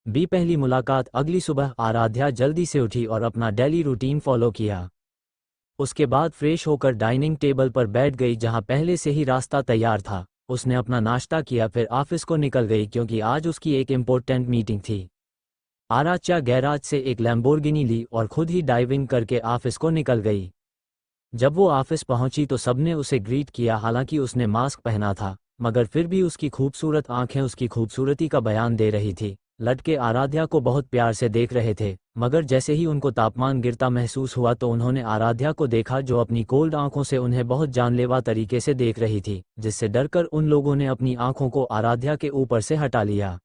पहली मुलाकात। अगली सुबह आराध्या जल्दी से उठी और अपना डेली रूटीन फॉलो किया। उसके बाद फ्रेश होकर डाइनिंग टेबल पर बैठ गई जहां पहले से ही रास्ता तैयार था। उसने अपना नाश्ता किया फिर ऑफिस को निकल गई क्योंकि आज उसकी एक इम्पोर्टेंट मीटिंग थी। आराच्या गैराज से एक लैम्बोर्गिनी ली और खुद ही डाइविंग करके ऑफिस को निकल गई। जब वो ऑफिस पहुंची तो सबने उसे ग्रीट किया। हालांकि उसने मास्क पहना था मगर फिर भी उसकी खूबसूरत आंखें उसकी खूबसूरती का बयान दे रही थी। लड़के आराध्या को बहुत प्यार से देख रहे थे मगर जैसे ही उनको तापमान गिरता महसूस हुआ तो उन्होंने आराध्या को देखा जो अपनी कोल्ड आंखों से उन्हें बहुत जानलेवा तरीके से देख रही थी, जिससे डरकर उन लोगों ने अपनी आंखों को आराध्या के ऊपर से हटा लिया।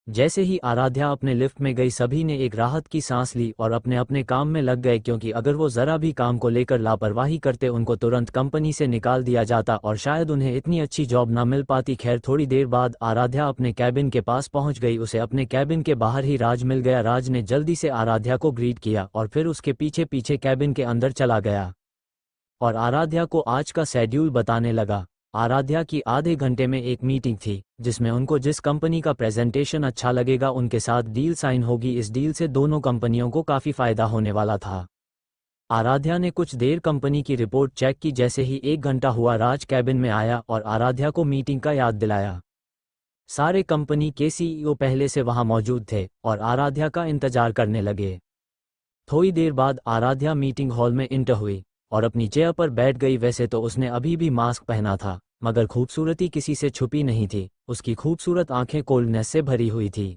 जैसे ही आराध्या अपने लिफ्ट में गई सभी ने एक राहत की सांस ली और अपने अपने काम में लग गए क्योंकि अगर वो जरा भी काम को लेकर लापरवाही करते उनको तुरंत कंपनी से निकाल दिया जाता और शायद उन्हें इतनी अच्छी जॉब ना मिल पाती। खैर थोड़ी देर बाद आराध्या अपने कैबिन के पास पहुंच गई। उसे अपने कैबिन के बाहर ही राज मिल गया। राज ने जल्दी से आराध्या को ग्रीट किया और फिर उसके पीछे पीछे कैबिन के अंदर चला गया और आराध्या को आज का शेड्यूल बताने लगा। आराध्या की आधे घंटे में एक मीटिंग थी जिसमें उनको जिस कंपनी का प्रेजेंटेशन अच्छा लगेगा उनके साथ डील साइन होगी। इस डील से दोनों कंपनियों को काफ़ी फायदा होने वाला था। आराध्या ने कुछ देर कंपनी की रिपोर्ट चेक की। जैसे ही 1 घंटा हुआ राज कैबिन में आया और आराध्या को मीटिंग का याद दिलाया। सारे कंपनी के सीईओ पहले से वहां मौजूद थे और आराध्या का इंतजार करने लगे। थोड़ी देर बाद आराध्या मीटिंग हॉल में इंटर हुई और अपनी चेयर पर बैठ गई। वैसे तो उसने अभी भी मास्क पहना था मगर खूबसूरती किसी से छुपी नहीं थी। उसकी खूबसूरत आंखें कोल्डनेस से भरी हुई थी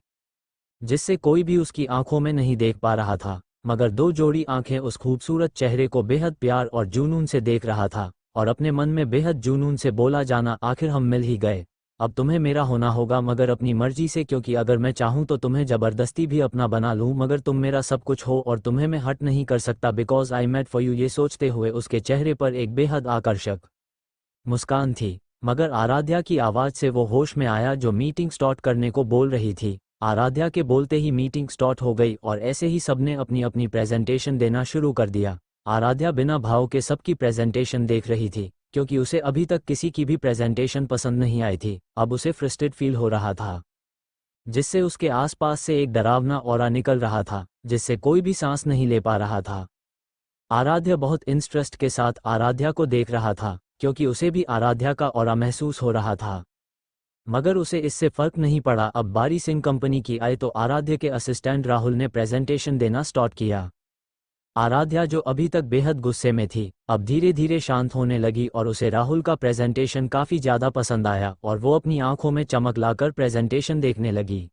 जिससे कोई भी उसकी आंखों में नहीं देख पा रहा था, मगर दो जोड़ी आंखें उस खूबसूरत चेहरे को बेहद प्यार और जुनून से देख रहा था और अपने मन में बेहद जुनून से बोला, जाना आखिर हम मिल ही गए। अब तुम्हें मेरा होना होगा मगर अपनी मर्जी से, क्योंकि अगर मैं चाहूँ तो तुम्हें ज़बरदस्ती भी अपना बना लूँ, मगर तुम मेरा सब कुछ हो और तुम्हें मैं हट नहीं कर सकता because I made for you. ये सोचते हुए उसके चेहरे पर एक बेहद आकर्षक मुस्कान थी। मगर आराध्या की आवाज़ से वो होश में आया जो मीटिंग स्टार्ट करने को बोल रही थी। आराध्या के बोलते ही मीटिंग स्टार्ट हो गई और ऐसे ही सबने अपनी अपनी प्रेजेंटेशन देना शुरू कर दिया। आराध्या बिना भाव के सबकी प्रेजेंटेशन देख रही थी क्योंकि उसे अभी तक किसी की भी प्रेजेंटेशन पसंद नहीं आई थी। अब उसे फ्रस्ट्रेट फील हो रहा था जिससे उसके आसपास से एक डरावना ऑरा निकल रहा था जिससे कोई भी सांस नहीं ले पा रहा था। आराध्या बहुत इंटरेस्ट के साथ आराध्या को देख रहा था क्योंकि उसे भी आराध्या का ऑरा महसूस हो रहा था, मगर उसे इससे फर्क नहीं पड़ा। अब बारी सिंह कंपनी की आई तो आराध्या के असिस्टेंट राहुल ने प्रेजेंटेशन देना स्टार्ट किया। आराध्या जो अभी तक बेहद गुस्से में थी अब धीरे धीरे शांत होने लगी और उसे राहुल का प्रेजेंटेशन काफ़ी ज़्यादा पसंद आया और वो अपनी आंखों में चमक लाकर प्रेजेंटेशन देखने लगी।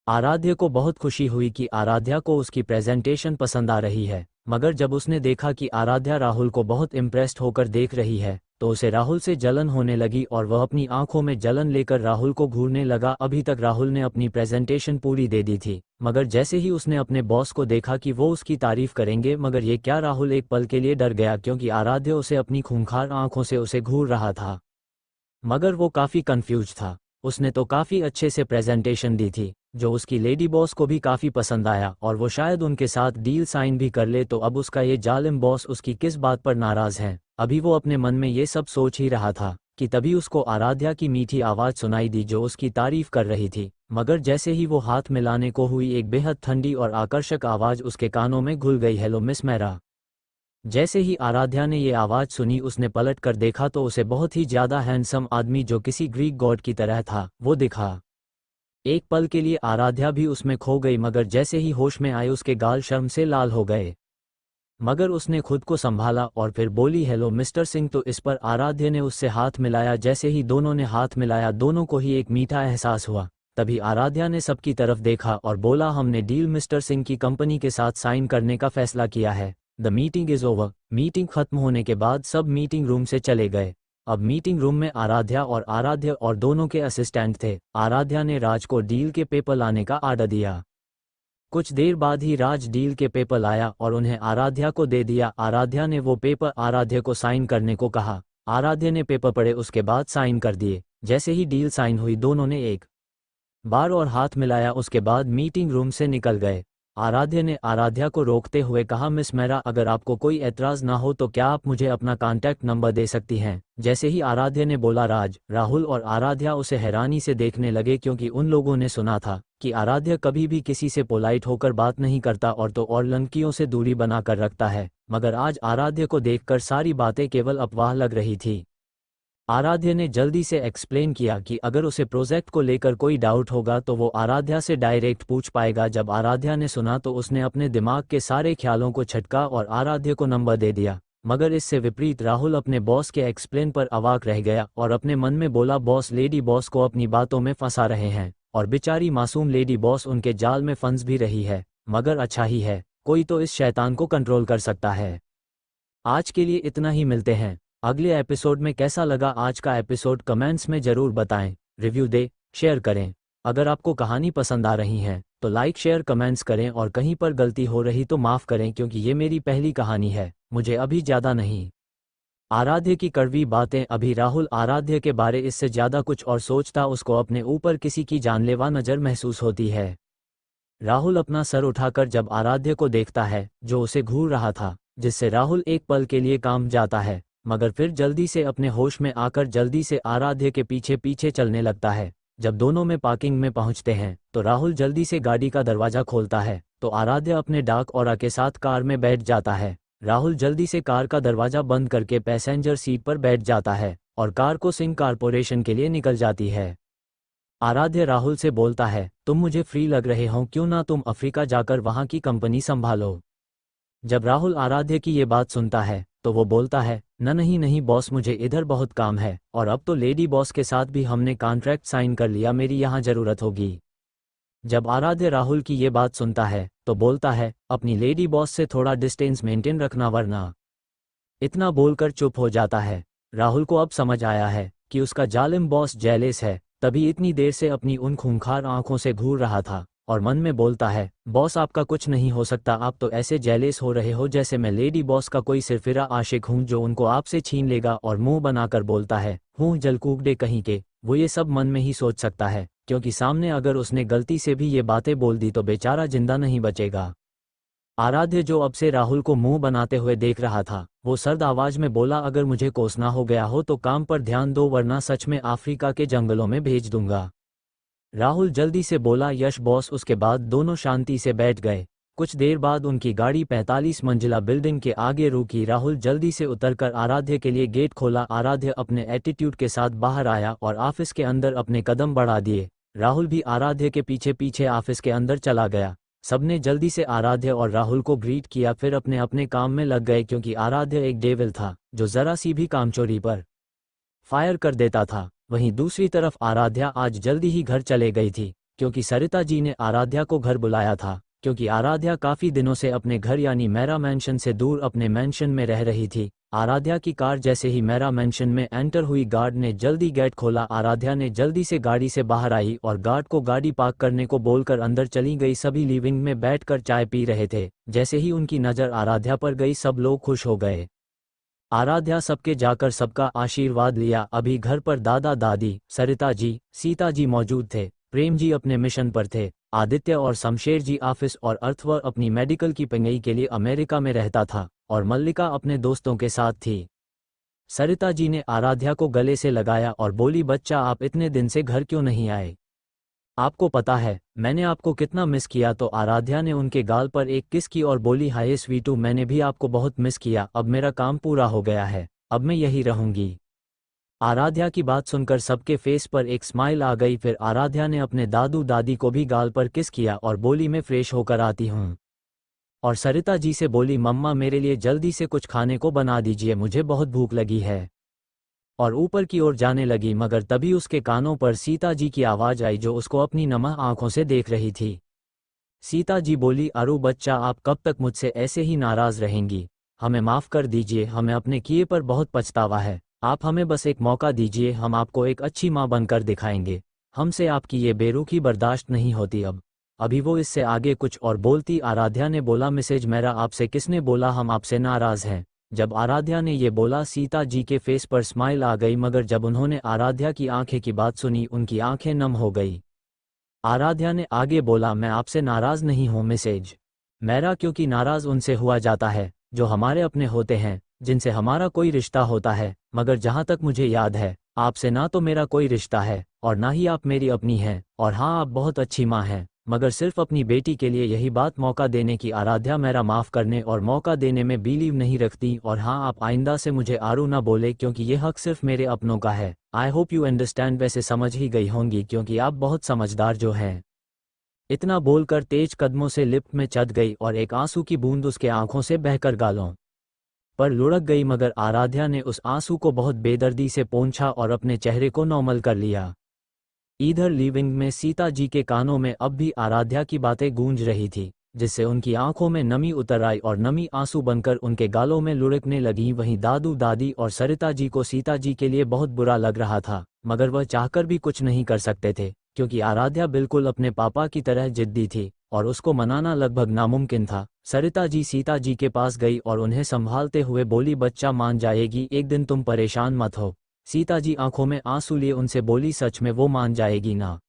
आराध्या को बहुत खुशी हुई कि आराध्या को उसकी प्रेजेंटेशन पसंद आ रही है, मगर जब उसने देखा कि आराध्या राहुल को बहुत इम्प्रेस्ड होकर देख रही है तो उसे राहुल से जलन होने लगी और वह अपनी आंखों में जलन लेकर राहुल को घूरने लगा। अभी तक राहुल ने अपनी प्रेजेंटेशन पूरी दे दी थी, मगर जैसे ही उसने अपने बॉस को देखा कि वो उसकी तारीफ करेंगे, मगर ये क्या, राहुल एक पल के लिए डर गया क्योंकि आराध्या उसे अपनी खूंखार आंखों से उसे घूर रहा था। मगर वो काफ़ी कंफ्यूज था। उसने तो काफ़ी अच्छे से प्रेजेंटेशन दी थी जो उसकी लेडी बॉस को भी काफ़ी पसंद आया और वो शायद उनके साथ डील साइन भी कर ले। तो अब उसका ये जालिम बॉस उसकी किस बात पर नाराज़ है। अभी वो अपने मन में ये सब सोच ही रहा था कि तभी उसको आराध्या की मीठी आवाज़ सुनाई दी जो उसकी तारीफ कर रही थी। मगर जैसे ही वो हाथ मिलाने को हुई एक बेहद ठंडी और आकर्षक आवाज़ उसके कानों में घुल गई, हेलो मिस मेरा। जैसे ही आराध्या ने ये आवाज़ सुनी उसने पलट कर देखा तो उसे बहुत ही ज़्यादा हैंडसम आदमी जो किसी ग्रीक गॉड की तरह था वो दिखा। एक पल के लिए आराध्या भी उसमें खो गई, मगर जैसे ही होश में आए उसके गाल शर्म से लाल हो गए, मगर उसने खुद को संभाला और फिर बोली, हेलो मिस्टर सिंह। तो इस पर आराध्या ने उससे हाथ मिलाया। जैसे ही दोनों ने हाथ मिलाया दोनों को ही एक मीठा एहसास हुआ। तभी आराध्या ने सबकी तरफ देखा और बोला, हमने डील मिस्टर सिंह की कंपनी के साथ साइन करने का फैसला किया है। The meeting is over. Meeting खत्म होने के बाद सब मीटिंग रूम से चले गए। अब मीटिंग रूम में आराध्या और दोनों के असिस्टेंट थे। आराध्या ने राज को डील के पेपर लाने का आर्डर दिया। कुछ देर बाद ही राज डील के पेपर लाया और उन्हें आराध्या को दे दिया। आराध्या ने वो पेपर आराध्या को साइन करने को कहा। आराध्या ने पेपर पढ़े उसके बाद साइन कर दिए। जैसे ही डील साइन हुई दोनों ने एक बार और हाथ मिलाया, उसके बाद मीटिंग रूम से निकल गए। आराध्य ने आराध्या को रोकते हुए कहा, मिस मेहरा, अगर आपको कोई एतराज़ ना हो तो क्या आप मुझे अपना कॉन्टैक्ट नंबर दे सकती हैं। जैसे ही आराध्य ने बोला, राहुल और आराध्या उसे हैरानी से देखने लगे, क्योंकि उन लोगों ने सुना था कि आराध्य कभी भी किसी से पोलाइट होकर बात नहीं करता और लड़कियों से दूरी बनाकर रखता है, मगर आज आराध्य को देखकर सारी बातें केवल अफवाह लग रही थी। आराध्य ने जल्दी से एक्सप्लेन किया कि अगर उसे प्रोजेक्ट को लेकर कोई डाउट होगा तो वो आराध्या से डायरेक्ट पूछ पाएगा। जब आराध्या ने सुना तो उसने अपने दिमाग के सारे ख्यालों को छटका और आराध्य को नंबर दे दिया, मगर इससे विपरीत राहुल अपने बॉस के एक्सप्लेन पर अवाक रह गया और अपने मन में बोला, बॉस लेडी बॉस को अपनी बातों में फंसा रहे हैं और बेचारी मासूम लेडी बॉस उनके जाल में फंस भी रही है, मगर अच्छा ही है, कोई तो इस शैतान को कंट्रोल कर सकता है। आज के लिए इतना ही, मिलते हैं अगले एपिसोड में। कैसा लगा आज का एपिसोड कमेंट्स में ज़रूर बताएं, रिव्यू दे, शेयर करें। अगर आपको कहानी पसंद आ रही है तो लाइक शेयर कमेंट्स करें और कहीं पर गलती हो रही तो माफ़ करें, क्योंकि ये मेरी पहली कहानी है, मुझे अभी ज़्यादा नहीं। आराध्य की कड़वी बातें। अभी राहुल आराध्य के बारे इससे ज़्यादा कुछ और सोचता, उसको अपने ऊपर किसी की जानलेवा नज़र महसूस होती है। राहुल अपना सर उठाकर जब आराध्य को देखता है जो उसे घूर रहा था, जिससे राहुल एक पल के लिए काम जाता है, मगर फिर जल्दी से अपने होश में आकर जल्दी से आराध्य के पीछे पीछे चलने लगता है। जब दोनों में पार्किंग में पहुंचते हैं तो राहुल जल्दी से गाड़ी का दरवाजा खोलता है तो आराध्य अपने डाक ऑरा के साथ कार में बैठ जाता है। राहुल जल्दी से कार का दरवाजा बंद करके पैसेंजर सीट पर बैठ जाता है और कार को सिंह कारपोरेशन के लिए निकल जाती है। आराध्य राहुल से बोलता है, तुम मुझे फ्री लग रहे हो, क्यों ना तुम अफ्रीका जाकर वहां की कंपनी संभालो। जब राहुल आराध्य की ये बात सुनता है तो वो बोलता है, नहीं बॉस, मुझे इधर बहुत काम है और अब तो लेडी बॉस के साथ भी हमने कॉन्ट्रैक्ट साइन कर लिया, मेरी यहाँ ज़रूरत होगी। जब आराध्य राहुल की ये बात सुनता है तो बोलता है, अपनी लेडी बॉस से थोड़ा डिस्टेंस मेंटेन रखना वरना। इतना बोलकर चुप हो जाता है। राहुल को अब समझ आया है कि उसका जालिम बॉस जेलस है, तभी इतनी देर से अपनी उन खूंखार आंखों से घूर रहा था और मन में बोलता है, बॉस आपका कुछ नहीं हो सकता, आप तो ऐसे जेलस हो रहे हो जैसे मैं लेडी बॉस का कोई सिरफिरा आशिक हूँ जो उनको आपसे छीन लेगा। और मुंह बनाकर बोलता है, हूँ जलकूबड़े कहीं के। वो ये सब मन में ही सोच सकता है, क्योंकि सामने अगर उसने गलती से भी ये बातें बोल दी तो बेचारा जिंदा नहीं बचेगा। आराध्य जो अब से राहुल को मुंह बनाते हुए देख रहा था, वो सर्द आवाज में बोला, अगर मुझे कोसना हो गया हो तो काम पर ध्यान दो, वरना सच में अफ्रीका के जंगलों में भेज दूंगा। राहुल जल्दी से बोला, यश बॉस। उसके बाद दोनों शांति से बैठ गए। कुछ देर बाद उनकी गाड़ी 45 मंजिला बिल्डिंग के आगे रुकी। राहुल जल्दी से उतरकर आराध्य के लिए गेट खोला। आराध्य अपने एटीट्यूड के साथ बाहर आया और ऑफिस के अंदर अपने कदम बढ़ा दिए। राहुल भी आराध्य के पीछे पीछे ऑफिस के अंदर चला गया। सबने जल्दी से आराध्य और राहुल को ग्रीट किया, फिर अपने अपने काम में लग गए, क्योंकि आराध्य एक डेविल था जो जरा सी भी कामचोरी पर फायर कर देता था। वहीं दूसरी तरफ आराध्या आज जल्दी ही घर चले गई थी, क्योंकि सरिता जी ने आराध्या को घर बुलाया था, क्योंकि आराध्या काफी दिनों से अपने घर यानी मेरा मैंशन से दूर अपने मैंशन में रह रही थी। आराध्या की कार जैसे ही मेरा मैंशन में एंटर हुई, गार्ड ने जल्दी गेट खोला। आराध्या ने जल्दी से गाड़ी से बाहर आई और गार्ड को गाड़ी पार्क करने को बोलकर अंदर चली गई। सभी लिविंग में बैठकर चाय पी रहे थे। जैसे ही उनकी नज़र आराध्या पर गई, सब लोग खुश हो गए। आराध्या सबके जाकर सबका आशीर्वाद लिया। अभी घर पर दादा दादी, सरिता जी, सीता जी मौजूद थे। प्रेम जी अपने मिशन पर थे। आदित्य और शमशेर जी ऑफिस और अर्थवर अपनी मेडिकल की पढ़ाई के लिए अमेरिका में रहता था और मल्लिका अपने दोस्तों के साथ थी। सरिता जी ने आराध्या को गले से लगाया और बोली, बच्चा आप इतने दिन से घर क्यों नहीं आए? आपको पता है मैंने आपको कितना मिस किया। तो आराध्या ने उनके गाल पर एक किस की और बोली, हाय स्वीटू, मैंने भी आपको बहुत मिस किया। अब मेरा काम पूरा हो गया है, अब मैं यही रहूंगी। आराध्या की बात सुनकर सबके फेस पर एक स्माइल आ गई। फिर आराध्या ने अपने दादू दादी को भी गाल पर किस किया और बोली, मैं फ्रेश होकर आती हूँ। और सरिता जी से बोली, मम्मा मेरे लिए जल्दी से कुछ खाने को बना दीजिए, मुझे बहुत भूख लगी है। और ऊपर की ओर जाने लगी, मगर तभी उसके कानों पर सीता जी की आवाज़ आई जो उसको अपनी नमः आंखों से देख रही थी। सीता जी बोली, अरु बच्चा, आप कब तक मुझसे ऐसे ही नाराज़ रहेंगी? हमें माफ़ कर दीजिए, हमें अपने किए पर बहुत पछतावा है। आप हमें बस एक मौका दीजिए, हम आपको एक अच्छी माँ बनकर दिखाएंगे। हमसे आपकी ये बेरुखी बर्दाश्त नहीं होती अब। अभी वो इससे आगे कुछ और बोलती, आराध्या ने बोला, मिसेज मेरा आपसे किसने बोला हम आपसे नाराज़ हैं? जब आराध्या ने ये बोला, सीता जी के फेस पर स्माइल आ गई, मगर जब उन्होंने आराध्या की आंखें की बात सुनी, उनकी आंखें नम हो गई। आराध्या ने आगे बोला, मैं आपसे नाराज़ नहीं हूँ मिसेज। मेरा क्योंकि नाराज उनसे हुआ जाता है जो हमारे अपने होते हैं, जिनसे हमारा कोई रिश्ता होता है, मगर जहाँ तक मुझे याद है आपसे ना तो मेरा कोई रिश्ता है और ना ही आप मेरी अपनी हैं। और हाँ, आप बहुत अच्छी माँ हैं, मगर सिर्फ अपनी बेटी के लिए यही बात मौका देने की आराध्या मेरा माफ़ करने और मौका देने में बिलीव नहीं रखती। और हाँ, आप आइंदा से मुझे आरू ना बोले क्योंकि ये हक सिर्फ मेरे अपनों का है। I hope you understand. वैसे समझ ही गई होंगी क्योंकि आप बहुत समझदार जो हैं। इतना बोलकर तेज कदमों से लिफ्ट में चढ़ गई और एक आंसू की बूंद उसके आंखों से बहकर गालों पर लुढ़क गई, मगर आराध्या ने उस आंसू को बहुत बेदर्दी से पोंछा और अपने चेहरे को नॉर्मल कर लिया। इधर लिविंग में सीता जी के कानों में अब भी आराध्या की बातें गूंज रही थी, जिससे उनकी आंखों में नमी उतर आई और नमी आंसू बनकर उनके गालों में लुढ़कने लगी। वहीं दादू दादी और सरिता जी को सीता जी के लिए बहुत बुरा लग रहा था, मगर वह चाहकर भी कुछ नहीं कर सकते थे क्योंकि आराध्या बिल्कुल अपने पापा की तरह जिद्दी थी और उसको मनाना लगभग नामुमकिन था। सरिता जी सीता जी के पास गई और उन्हें संभालते हुए बोली, बच्चा मान जाएगी एक दिन, तुम परेशान मत हो। सीता जी आंखों में आंसू लिए उनसे बोली, सच में वो मान जाएगी ना?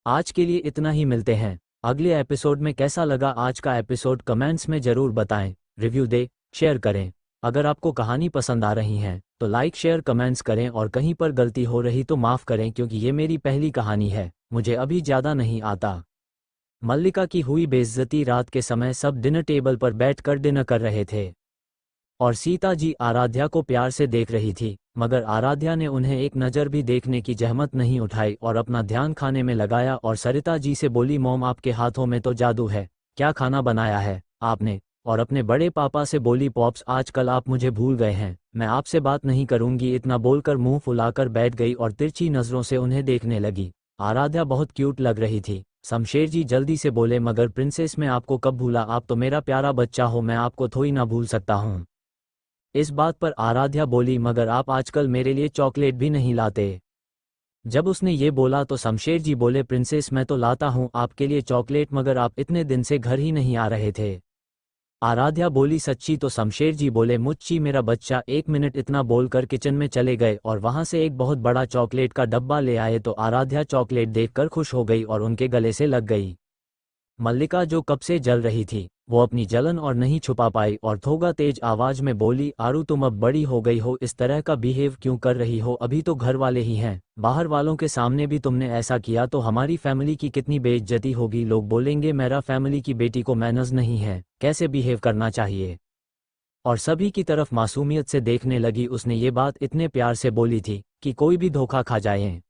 आज के लिए इतना ही, मिलते हैं अगले एपिसोड में। कैसा लगा आज का एपिसोड कमेंट्स में ज़रूर बताएं, रिव्यू दे, शेयर करें। अगर आपको कहानी पसंद आ रही हैं तो लाइक शेयर कमेंट्स करें और कहीं पर गलती हो रही तो माफ़ करें क्योंकि ये मेरी पहली कहानी है, मुझे अभी ज़्यादा नहीं आता। मल्लिका की हुई बेइज्जती। रात के समय सब डिनर टेबल पर बैठकर डिनर कर रहे थे और सीता जी आराध्या को प्यार से देख रही थी, मगर आराध्या ने उन्हें एक नज़र भी देखने की जहमत नहीं उठाई और अपना ध्यान खाने में लगाया। और सरिता जी से बोली, मोम आपके हाथों में तो जादू है, क्या खाना बनाया है आपने? और अपने बड़े पापा से बोली, पॉप्स आजकल आप मुझे भूल गए हैं, मैं आपसे बात नहीं करूंगी। इतना बोलकर मुंह फुलाकर बैठ गई और तिरछी नज़रों से उन्हें देखने लगी। आराध्या बहुत क्यूट लग रही थी। शमशेर जी जल्दी से बोले, मगर प्रिंसेस मैं आपको कब भूला, आप तो मेरा प्यारा बच्चा हो, मैं आपको थोड़ी ना भूल सकता हूँ। इस बात पर आराध्या बोली, मगर आप आजकल मेरे लिए चॉकलेट भी नहीं लाते। जब उसने ये बोला तो शमशेर जी बोले, प्रिंसेस मैं तो लाता हूँ आपके लिए चॉकलेट, मगर आप इतने दिन से घर ही नहीं आ रहे थे। आराध्या बोली, सच्ची? तो शमशेर जी बोले, मुच्ची मेरा बच्चा, एक मिनट। इतना बोलकर किचन में चले गए और वहां से एक बहुत बड़ा चॉकलेट का डब्बा ले आए। तो आराध्या चॉकलेट देखकर खुश हो गई और उनके गले से लग गई। मल्लिका जो कब से जल रही थी वो अपनी जलन और नहीं छुपा पाई और थोड़ा तेज आवाज में बोली, आरू तुम अब बड़ी हो गई हो, इस तरह का बिहेव क्यों कर रही हो? अभी तो घर वाले ही हैं, बाहर वालों के सामने भी तुमने ऐसा किया तो हमारी फैमिली की कितनी बेइज्जती होगी। लोग बोलेंगे मेरा फैमिली की बेटी को मैनर्स नहीं है, कैसे बिहेव करना चाहिए। और सभी की तरफ मासूमियत से देखने लगी। उसने ये बात इतने प्यार से बोली थी कि कोई भी धोखा खा जाए।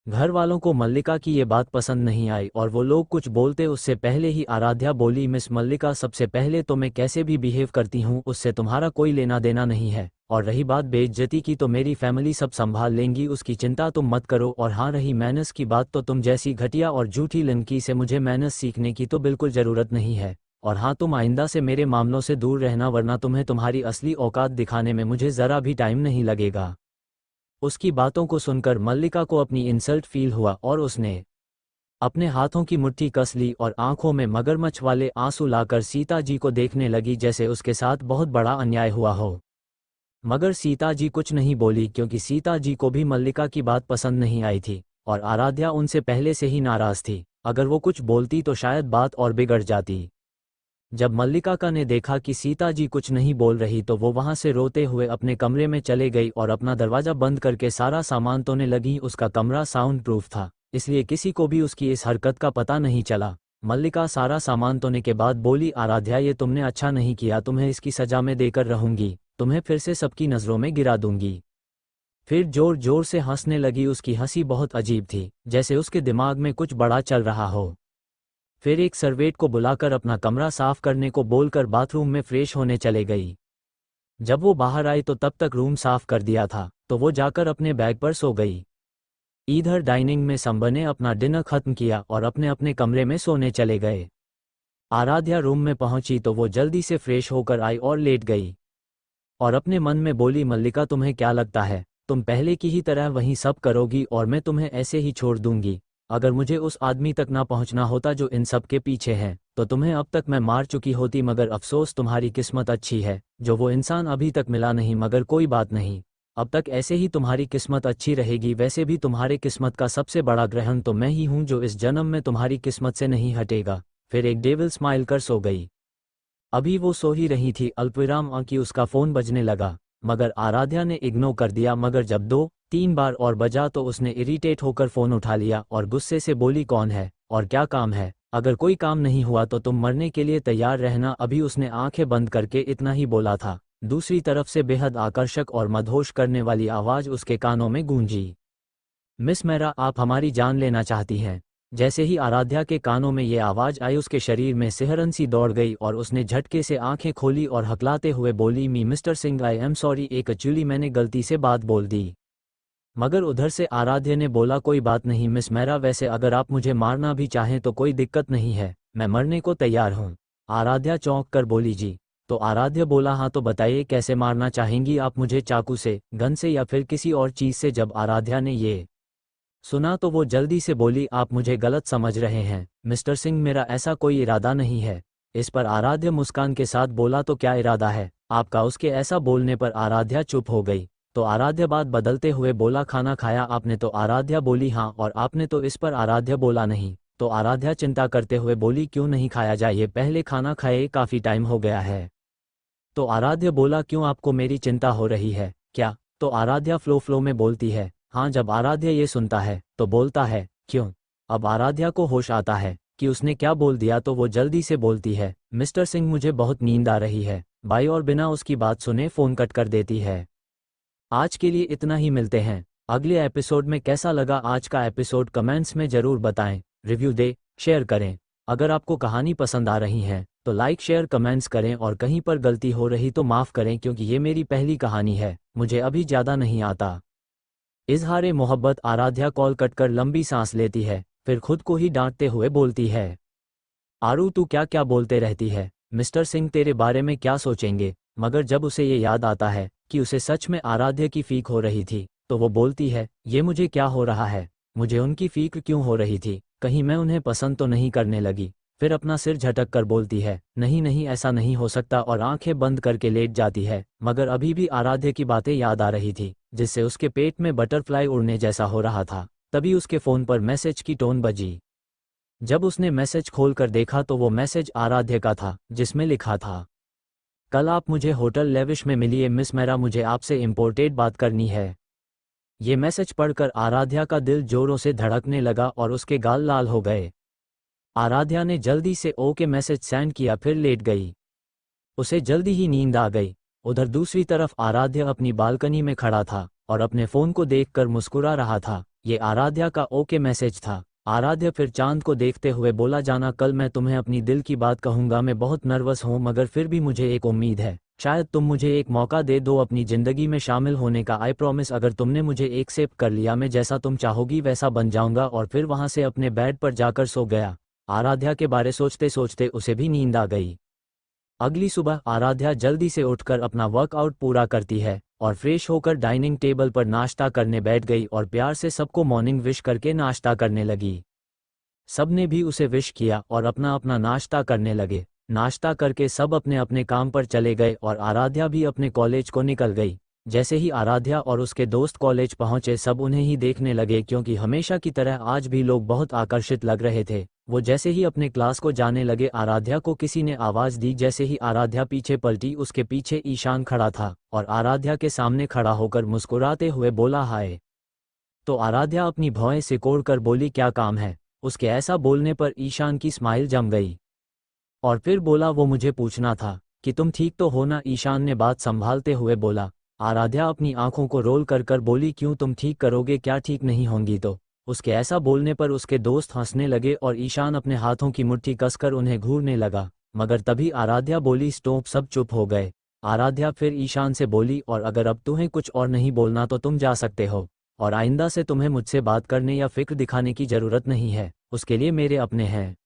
घर वालों को मल्लिका की ये बात पसंद नहीं आई और वो लोग कुछ बोलते उससे पहले ही आराध्या बोली, मिस मल्लिका सबसे पहले तो मैं कैसे भी बिहेव करती हूँ उससे तुम्हारा कोई लेना देना नहीं है, और रही बात बेइज्जती की तो मेरी फैमिली सब संभाल लेंगी, उसकी चिंता तुम मत करो। और हाँ, रही मैनर्स की बात तो तुम जैसी घटिया और झूठी लड़की से मुझे मैनर्स सीखने की तो बिल्कुल ज़रूरत नहीं है। और हाँ, तुम आइंदा से मेरे मामलों से दूर रहना, वरना तुम्हें तुम्हारी असली औकात दिखाने में मुझे ज़रा भी टाइम नहीं लगेगा। उसकी बातों को सुनकर मल्लिका को अपनी इंसल्ट फील हुआ और उसने अपने हाथों की मुट्ठी कस ली और आंखों में मगरमच्छ वाले आंसू लाकर सीता जी को देखने लगी जैसे उसके साथ बहुत बड़ा अन्याय हुआ हो। मगर सीता जी कुछ नहीं बोली क्योंकि सीता जी को भी मल्लिका की बात पसंद नहीं आई थी और आराध्या उनसे पहले से ही नाराज थी। अगर वो कुछ बोलती तो शायद बात और बिगड़ जाती। जब मल्लिका का ने देखा कि सीता जी कुछ नहीं बोल रही तो वो वहां से रोते हुए अपने कमरे में चले गई और अपना दरवाजा बंद करके सारा सामान तोड़ने लगी। उसका कमरा साउंड प्रूफ था, इसलिए किसी को भी उसकी इस हरकत का पता नहीं चला। मल्लिका सारा सामान तोड़ने के बाद बोली, आराध्या ये तुमने अच्छा नहीं किया, तुम्हें इसकी सजा में देकर रहूंगी, तुम्हें फिर से सबकी नज़रों में गिरा दूंगी। फिर जोर जोर से हंसने लगी। उसकी हंसी बहुत अजीब थी, जैसे उसके दिमाग में कुछ बड़ा चल रहा हो। फिर एक सर्वेंट को बुलाकर अपना कमरा साफ करने को बोलकर बाथरूम में फ्रेश होने चले गई। जब वो बाहर आई तो तब तक रूम साफ कर दिया था, तो वो जाकर अपने बैग पर सो गई। इधर डाइनिंग में संबा ने अपना डिनर खत्म किया और अपने अपने कमरे में सोने चले गए। आराध्या रूम में पहुंची तो वो जल्दी से फ्रेश होकर आई और लेट गई और अपने मन में बोली, मल्लिका तुम्हें क्या लगता है तुम पहले की ही तरह वहीं सब करोगी और मैं तुम्हें ऐसे ही छोड़ दूंगी? अगर मुझे उस आदमी तक ना पहुंचना होता जो इन सब के पीछे है तो तुम्हें अब तक मैं मार चुकी होती। मगर अफसोस, तुम्हारी किस्मत अच्छी है जो वो इंसान अभी तक मिला नहीं। मगर कोई बात नहीं, अब तक ऐसे ही तुम्हारी किस्मत अच्छी रहेगी। वैसे भी तुम्हारे किस्मत का सबसे बड़ा ग्रहण तो मैं ही हूँ जो इस जन्म में तुम्हारी किस्मत से नहीं हटेगा। फिर एक डेविल स्माइल कर सो गई। अभी वो सो ही रही थी अल्पविराम कि उसका फ़ोन बजने लगा, मगर आराध्या ने इग्नोर कर दिया। मगर जब 2-3 बार और बजा तो उसने इरिटेट होकर फ़ोन उठा लिया और गुस्से से बोली, कौन है और क्या काम है? अगर कोई काम नहीं हुआ तो तुम मरने के लिए तैयार रहना। अभी उसने आंखें बंद करके इतना ही बोला था। दूसरी तरफ से बेहद आकर्षक और मदहोश करने वाली आवाज़ उसके कानों में गूंजी। मिस मेरा, आप हमारी जान लेना चाहती हैं? जैसे ही आराध्या के कानों में ये आवाज़ आई उसके शरीर में सिहरन सी दौड़ गई और उसने झटके से आंखें खोली और हकलाते हुए बोली, mister Singh, I am sorry, actually मैंने गलती से बात बोल दी। मगर उधर से आराध्या ने बोला, कोई बात नहीं मिस मेरा, वैसे अगर आप मुझे मारना भी चाहें तो कोई दिक्कत नहीं है, मैं मरने को तैयार हूँ। आराध्या चौंक कर बोली, जी? तो आराध्या बोला, हाँ तो बताइए कैसे मारना चाहेंगी आप मुझे, चाकू से, गन से या फिर किसी और चीज़ से? जब आराध्या ने ये सुना तो वो जल्दी से बोली, आप मुझे गलत समझ रहे हैं मिस्टर सिंह, मेरा ऐसा कोई इरादा नहीं है। इस पर आराध्या मुस्कान के साथ बोला, तो क्या इरादा है आपका? उसके ऐसा बोलने पर आराध्या चुप हो गई। तो आराध्या बात बदलते हुए बोला, खाना खाया आपने? तो आराध्या बोली, हाँ। और आपने? तो इस पर आराध्या बोला, नहीं। तो आराध्या चिंता करते हुए बोली, क्यों नहीं खाया जाए? पहले खाना खाए, काफ़ी टाइम हो गया है। तो आराध्या बोला, क्यों आपको मेरी चिंता हो रही है क्या? तो आराध्या फ्लो में बोलती है, हाँ। जब आराध्या ये सुनता है तो बोलता है, क्यों? अब आराध्या को होश आता है कि उसने क्या बोल दिया, तो वो जल्दी से बोलती है, मिस्टर सिंह मुझे बहुत नींद आ रही है भाई, और बिना उसकी बात सुने फ़ोन कट कर देती है। आज के लिए इतना ही, मिलते हैं अगले एपिसोड में। कैसा लगा आज का एपिसोड कमेंट्स में ज़रूर बताएं, रिव्यू दे, शेयर करें। अगर आपको कहानी पसंद आ रही है तो लाइक शेयर कमेंट्स करें, और कहीं पर गलती हो रही तो माफ़ करें, क्योंकि ये मेरी पहली कहानी है, मुझे अभी ज़्यादा नहीं आता। इजहारे मोहब्बत। आराध्या कॉल कट कर लंबी सांस लेती है, फिर खुद को ही डांटते हुए बोलती है, आरू तू क्या क्या बोलते रहती है, मिस्टर सिंह तेरे बारे में क्या सोचेंगे? मगर जब उसे ये याद आता है कि उसे सच में आराध्या की फीक हो रही थी, तो वो बोलती है, ये मुझे क्या हो रहा है? मुझे उनकी फीक क्यों हो रही थी? कहीं मैं उन्हें पसंद तो नहीं करने लगी? फिर अपना सिर झटक कर बोलती है, नहीं नहीं ऐसा नहीं हो सकता, और आंखें बंद करके लेट जाती है। मगर अभी भी आराध्या की बातें याद आ रही थी, जिससे उसके पेट में बटरफ्लाई उड़ने जैसा हो रहा था। तभी उसके फ़ोन पर मैसेज की टोन बजी। जब उसने मैसेज खोलकर देखा तो वो मैसेज आराध्या का था, जिसमें लिखा था, कल आप मुझे होटल लेविश में मिलिए मिस मेरा, मुझे आपसे इम्पोर्टेंट बात करनी है। ये मैसेज पढ़कर आराध्या का दिल जोरों से धड़कने लगा और उसके गाल लाल हो गए। आराध्या ने जल्दी से ओके मैसेज सेंड किया, फिर लेट गई। उसे जल्दी ही नींद आ गई। उधर दूसरी तरफ आराध्या अपनी बालकनी में खड़ा था और अपने फ़ोन को देखकर मुस्कुरा रहा था। ये आराध्या का ओके मैसेज था। आराध्या फिर चांद को देखते हुए बोला, जाना, कल मैं तुम्हें अपनी दिल की बात कहूँगा। मैं बहुत नर्वस हूँ, मगर फिर भी मुझे एक उम्मीद है, शायद तुम मुझे एक मौका दे दो अपनी ज़िंदगी में शामिल होने का। आई प्रॉमिस, अगर तुमने मुझे एक्सेप्ट कर लिया, मैं जैसा तुम चाहोगी वैसा बन जाऊँगा। और फिर वहाँ से अपने बेड पर जाकर सो गया। आराध्या के बारे सोचते सोचते उसे भी नींद आ गई। अगली सुबह आराध्या जल्दी से उठकर अपना वर्कआउट पूरा करती है और फ्रेश होकर डाइनिंग टेबल पर नाश्ता करने बैठ गई और प्यार से सबको मॉर्निंग विश करके नाश्ता करने लगी। सबने भी उसे विश किया और अपना अपना नाश्ता करने लगे। नाश्ता करके सब अपने अपने काम पर चले गए और आराध्या भी अपने कॉलेज को निकल गई। जैसे ही आराध्या और उसके दोस्त कॉलेज पहुंचे, सब उन्हें ही देखने लगे, क्योंकि हमेशा की तरह आज भी लोग बहुत आकर्षित लग रहे थे। वो जैसे ही अपने क्लास को जाने लगे, आराध्या को किसी ने आवाज़ दी। जैसे ही आराध्या पीछे पलटी, उसके पीछे ईशान खड़ा था और आराध्या के सामने खड़ा होकर मुस्कुराते हुए बोला, हाय। तो आराध्या अपनी भौहें सिकोड़ कर बोली, क्या काम है? उसके ऐसा बोलने पर ईशान की स्माइल जम गई और फिर बोला, वो मुझे पूछना था कि तुम ठीक तो हो ना? ईशान ने बात संभालते हुए बोला। आराध्या अपनी आंखों को रोल कर कर बोली, क्यों, तुम ठीक करोगे क्या? ठीक नहीं होंगी तो? उसके ऐसा बोलने पर उसके दोस्त हंसने लगे और ईशान अपने हाथों की मुट्ठी कसकर उन्हें घूरने लगा। मगर तभी आराध्या बोली, स्टॉप। सब चुप हो गए। आराध्या फिर ईशान से बोली, और अगर अब तुम्हें कुछ और नहीं बोलना तो तुम जा सकते हो, और आइंदा से तुम्हें मुझसे बात करने या फिक्र दिखाने की ज़रूरत नहीं है, उसके लिए मेरे अपने हैं।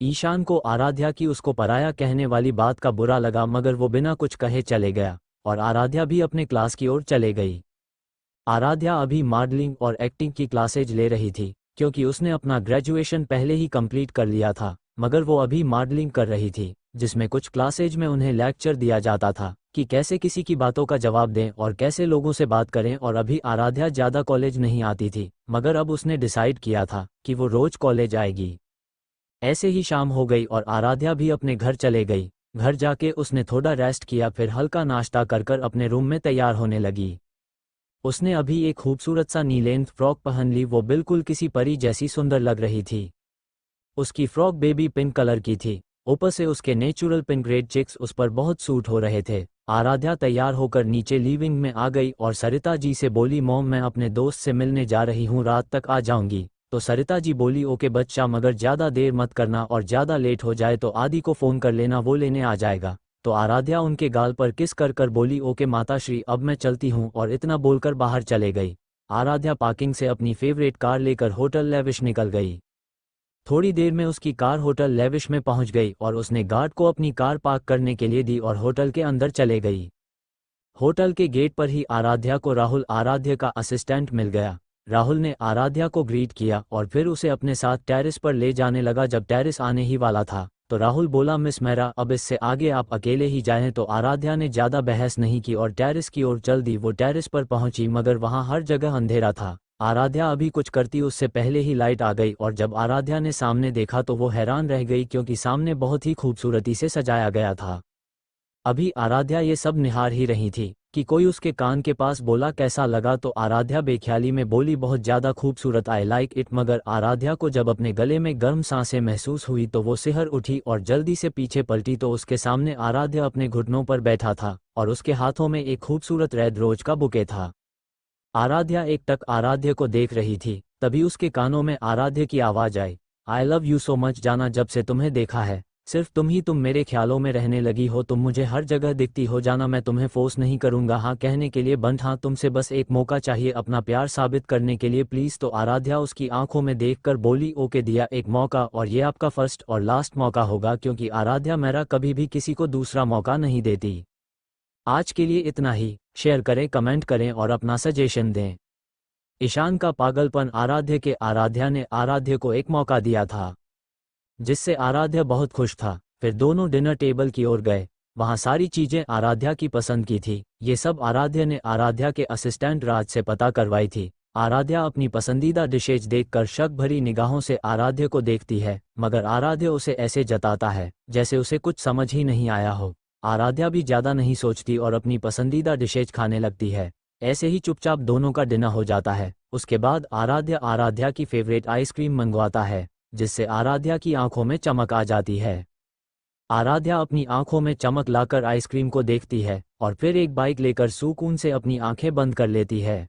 ईशान को आराध्या की उसको पराया कहने वाली बात का बुरा लगा, मगर वो बिना कुछ कहे चले गया और आराध्या भी अपने क्लास की ओर चले गई। आराध्या अभी मॉडलिंग और एक्टिंग की क्लासेज ले रही थी, क्योंकि उसने अपना ग्रेजुएशन पहले ही कंप्लीट कर लिया था। मगर वो अभी मॉडलिंग कर रही थी, जिसमें कुछ क्लासेज में उन्हें लेक्चर दिया जाता था कि कैसे किसी की बातों का जवाब दें और कैसे लोगों से बात करें। और अभी आराध्या ज़्यादा कॉलेज नहीं आती थी, मगर अब उसने डिसाइड किया था कि वो रोज़ कॉलेज आएगी। ऐसे ही शाम हो गई और आराध्या भी अपने घर चले गई। घर जाके उसने थोड़ा रेस्ट किया, फिर हल्का नाश्ता कर अपने रूम में तैयार होने लगी। उसने अभी एक खूबसूरत सा नीलेंथ फ्रॉक पहन ली, वो बिल्कुल किसी परी जैसी सुंदर लग रही थी। उसकी फ्रॉक बेबी पिंक कलर की थी, ऊपर से उसके नेचुरल पिंक रेड चेक्स उस पर बहुत सूट हो रहे थे। आराध्या तैयार होकर नीचे लिविंग में आ गई और सरिता जी से बोली, मॉम मैं अपने दोस्त से मिलने जा रही हूँ, रात तक आ जाऊंगी। तो सरिता जी बोली, ओके बच्चा, मगर ज़्यादा देर मत करना और ज़्यादा लेट हो जाए तो आदि को फ़ोन कर लेना, वो लेने आ जाएगा। तो आराध्या उनके गाल पर किस कर बोली, ओके माताश्री, अब मैं चलती हूँ, और इतना बोलकर बाहर चले गई। आराध्या पार्किंग से अपनी फेवरेट कार लेकर होटल लेविश निकल गई। थोड़ी देर में उसकी कार होटल लेविश में पहुंच गई और उसने गार्ड को अपनी कार पार्क करने के लिए दी और होटल के अंदर चले गई। होटल के गेट पर ही आराध्या को राहुल, आराध्या का असिस्टेंट, मिल गया। राहुल ने आराध्या को ग्रीट किया और फिर उसे अपने साथ टेरेस पर ले जाने लगा। जब टेरेस आने ही वाला था तो राहुल बोला, मिस मेहरा, अब इससे आगे आप अकेले ही जाएं। तो आराध्या ने ज़्यादा बहस नहीं की और टेरेस की ओर चल दी। वो टेरेस पर पहुंची मगर वहां हर जगह अंधेरा था। आराध्या अभी कुछ करती उससे पहले ही लाइट आ गई और जब आराध्या ने सामने देखा तो वो हैरान रह गई, क्योंकि सामने बहुत ही खूबसूरती से सजाया गया था। अभी आराध्या ये सब निहार ही रही थी कि कोई उसके कान के पास बोला, कैसा लगा? तो आराध्या बेख्याली में बोली, बहुत ज़्यादा खूबसूरत, आई लाइक इट। मगर आराध्या को जब अपने गले में गर्म सांसें महसूस हुई तो वो सिहर उठी और जल्दी से पीछे पलटी तो उसके सामने आराध्या अपने घुटनों पर बैठा था और उसके हाथों में एक खूबसूरत रेड रोज का बुके था। आराध्या एक टक आराध्या को देख रही थी, तभी उसके कानों में आराध्या की आवाज़ आई, I love you so much जाना, जब से तुम्हें देखा है सिर्फ तुम मेरे ख्यालों में रहने लगी हो, तुम मुझे हर जगह दिखती हो जाना, मैं तुम्हें फोर्स नहीं करूंगा हाँ कहने के लिए बंद, हाँ तुमसे बस एक मौका चाहिए अपना प्यार साबित करने के लिए, प्लीज़। तो आराध्या उसकी आंखों में देखकर बोली, ओके दिया, एक मौका, और ये आपका फर्स्ट और लास्ट मौका होगा, क्योंकि आराध्या मेरा कभी भी किसी को दूसरा मौका नहीं देती। आज के लिए इतना ही। शेयर करें, कमेंट करें और अपना सजेशन दें। ईशान का पागलपन आराध्या ने आराध्या को एक मौका दिया था जिससे आराध्या बहुत खुश था। फिर दोनों डिनर टेबल की ओर गए। वहां सारी चीजें आराध्या की पसंद की थी। ये सब आराध्या ने आराध्या के असिस्टेंट राज से पता करवाई थी। आराध्या अपनी पसंदीदा डिशेज देखकर शक भरी निगाहों से आराध्या को देखती है, मगर आराध्या उसे ऐसे जताता है जैसे उसे कुछ समझ ही नहीं आया हो। आराध्या भी ज्यादा नहीं सोचती और अपनी पसंदीदा डिशेज खाने लगती है। ऐसे ही चुपचाप दोनों का डिनर हो जाता है। उसके बाद आराध्या की फेवरेट आइसक्रीम मंगवाता है, जिससे आराध्या की आंखों में चमक आ जाती है। आराध्या अपनी आंखों में चमक लाकर आइसक्रीम को देखती है और फिर एक बाइक लेकर सुकून से अपनी आंखें बंद कर लेती है।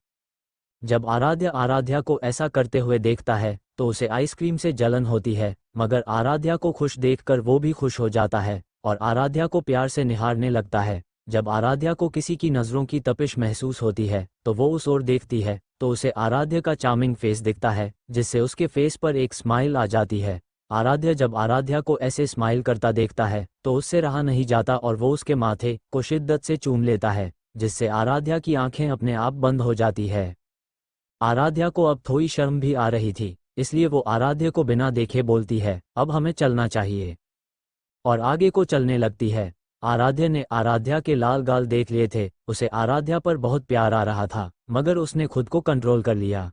जब आराध्या को ऐसा करते हुए देखता है तो उसे आइसक्रीम से जलन होती है, मगर आराध्या को खुश देखकर वो भी खुश हो जाता है और आराध्या को प्यार से निहारने लगता है। जब आराध्या को किसी की नज़रों की तपिश महसूस होती है तो वो उस ओर देखती है तो उसे आराध्या का चार्मिंग फेस दिखता है, जिससे उसके फेस पर एक स्माइल आ जाती है। आराध्या जब आराध्या को ऐसे स्माइल करता देखता है तो उससे रहा नहीं जाता और वो उसके माथे को शिद्दत से चूम लेता है, जिससे आराध्या की आंखें अपने आप बंद हो जाती है। आराध्या को अब थोड़ी शर्म भी आ रही थी, इसलिए वो आराध्या को बिना देखे बोलती है, अब हमें चलना चाहिए, और आगे को चलने लगती है। आराध्या ने आराध्या के लाल गाल देख लिए थे। उसे आराध्या पर बहुत प्यार आ रहा था, मगर उसने खुद को कंट्रोल कर लिया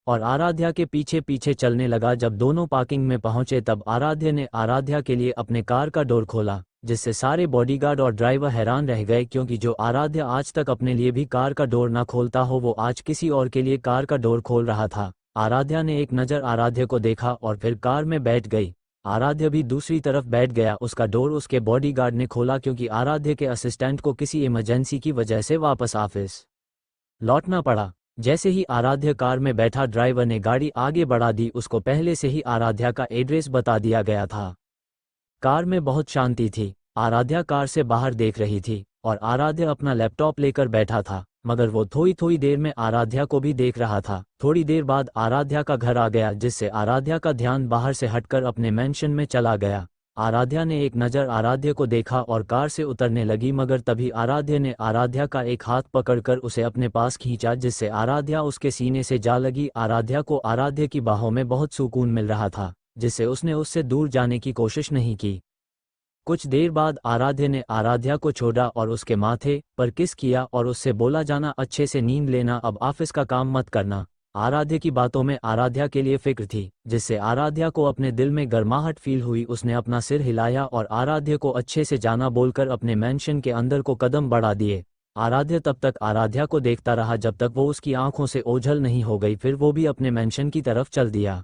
और आराध्या के पीछे पीछे चलने लगा। जब दोनों पार्किंग में पहुंचे तब आराध्या ने आराध्या के लिए अपने कार का डोर खोला, जिससे सारे बॉडीगार्ड और ड्राइवर हैरान रह गए, क्योंकि जो आराध्या आज तक अपने लिए भी कार का डोर ना खोलता हो, वो आज किसी और के लिए कार का डोर खोल रहा था। आराध्या ने एक नज़र आराध्या को देखा और फिर कार में बैठ गई। आराध्या भी दूसरी तरफ बैठ गया। उसका डोर उसके बॉडीगार्ड ने खोला, क्योंकि आराध्या के असिस्टेंट को किसी इमरजेंसी की वजह से वापस ऑफिस लौटना पड़ा। जैसे ही आराध्या कार में बैठा, ड्राइवर ने गाड़ी आगे बढ़ा दी। उसको पहले से ही आराध्या का एड्रेस बता दिया गया था। कार में बहुत शांति थी। आराध्या कार से बाहर देख रही थी और आराध्या अपना लैपटॉप लेकर बैठा था, मगर वो थोड़ी देर में आराध्या को भी देख रहा था। थोड़ी देर बाद आराध्या का घर आ गया, जिससे आराध्या का ध्यान बाहर से हटकर अपने मेंशन में चला गया। आराध्या ने एक नज़र आराध्या को देखा और कार से उतरने लगी, मगर तभी आराध्या ने आराध्या का एक हाथ पकड़कर उसे अपने पास खींचा, जिससे आराध्या उसके सीने से जा लगी। आराध्या को आराध्या की बाहों में बहुत सुकून मिल रहा था, जिससे उसने उससे दूर जाने की कोशिश नहीं की। कुछ देर बाद आराध्या ने आराध्या को छोड़ा और उसके माथे पर किस किया और उससे बोला, जाना अच्छे से नींद लेना, अब ऑफिस का काम मत करना। आराध्या की बातों में आराध्या के लिए फिक्र थी, जिससे आराध्या को अपने दिल में गर्माहट फील हुई। उसने अपना सिर हिलाया और आराध्या को अच्छे से जाना बोलकर अपने मेंशन के अंदर को कदम बढ़ा दिए। आराध्या तब तक आराध्या को देखता रहा जब तक वो उसकी आंखों से ओझल नहीं हो गई, फिर वो भी अपने मेंशन की तरफ चल दिया।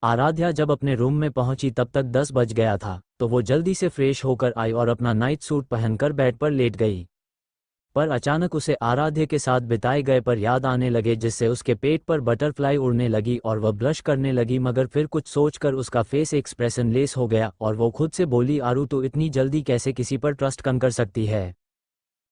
आराध्या जब अपने रूम में पहुंची तब तक 10 बज गया था, तो वो जल्दी से फ्रेश होकर आई और अपना नाइट सूट पहनकर बेड पर लेट गई। पर अचानक उसे आराध्या के साथ बिताए गए पर याद आने लगे, जिससे उसके पेट पर बटरफ्लाई उड़ने लगी और वह ब्लश करने लगी। मगर फिर कुछ सोचकर उसका फेस एक्सप्रेशन लेस हो गया और वो खुद से बोली, आरू तो इतनी जल्दी कैसे किसी पर ट्रस्ट कर सकती है?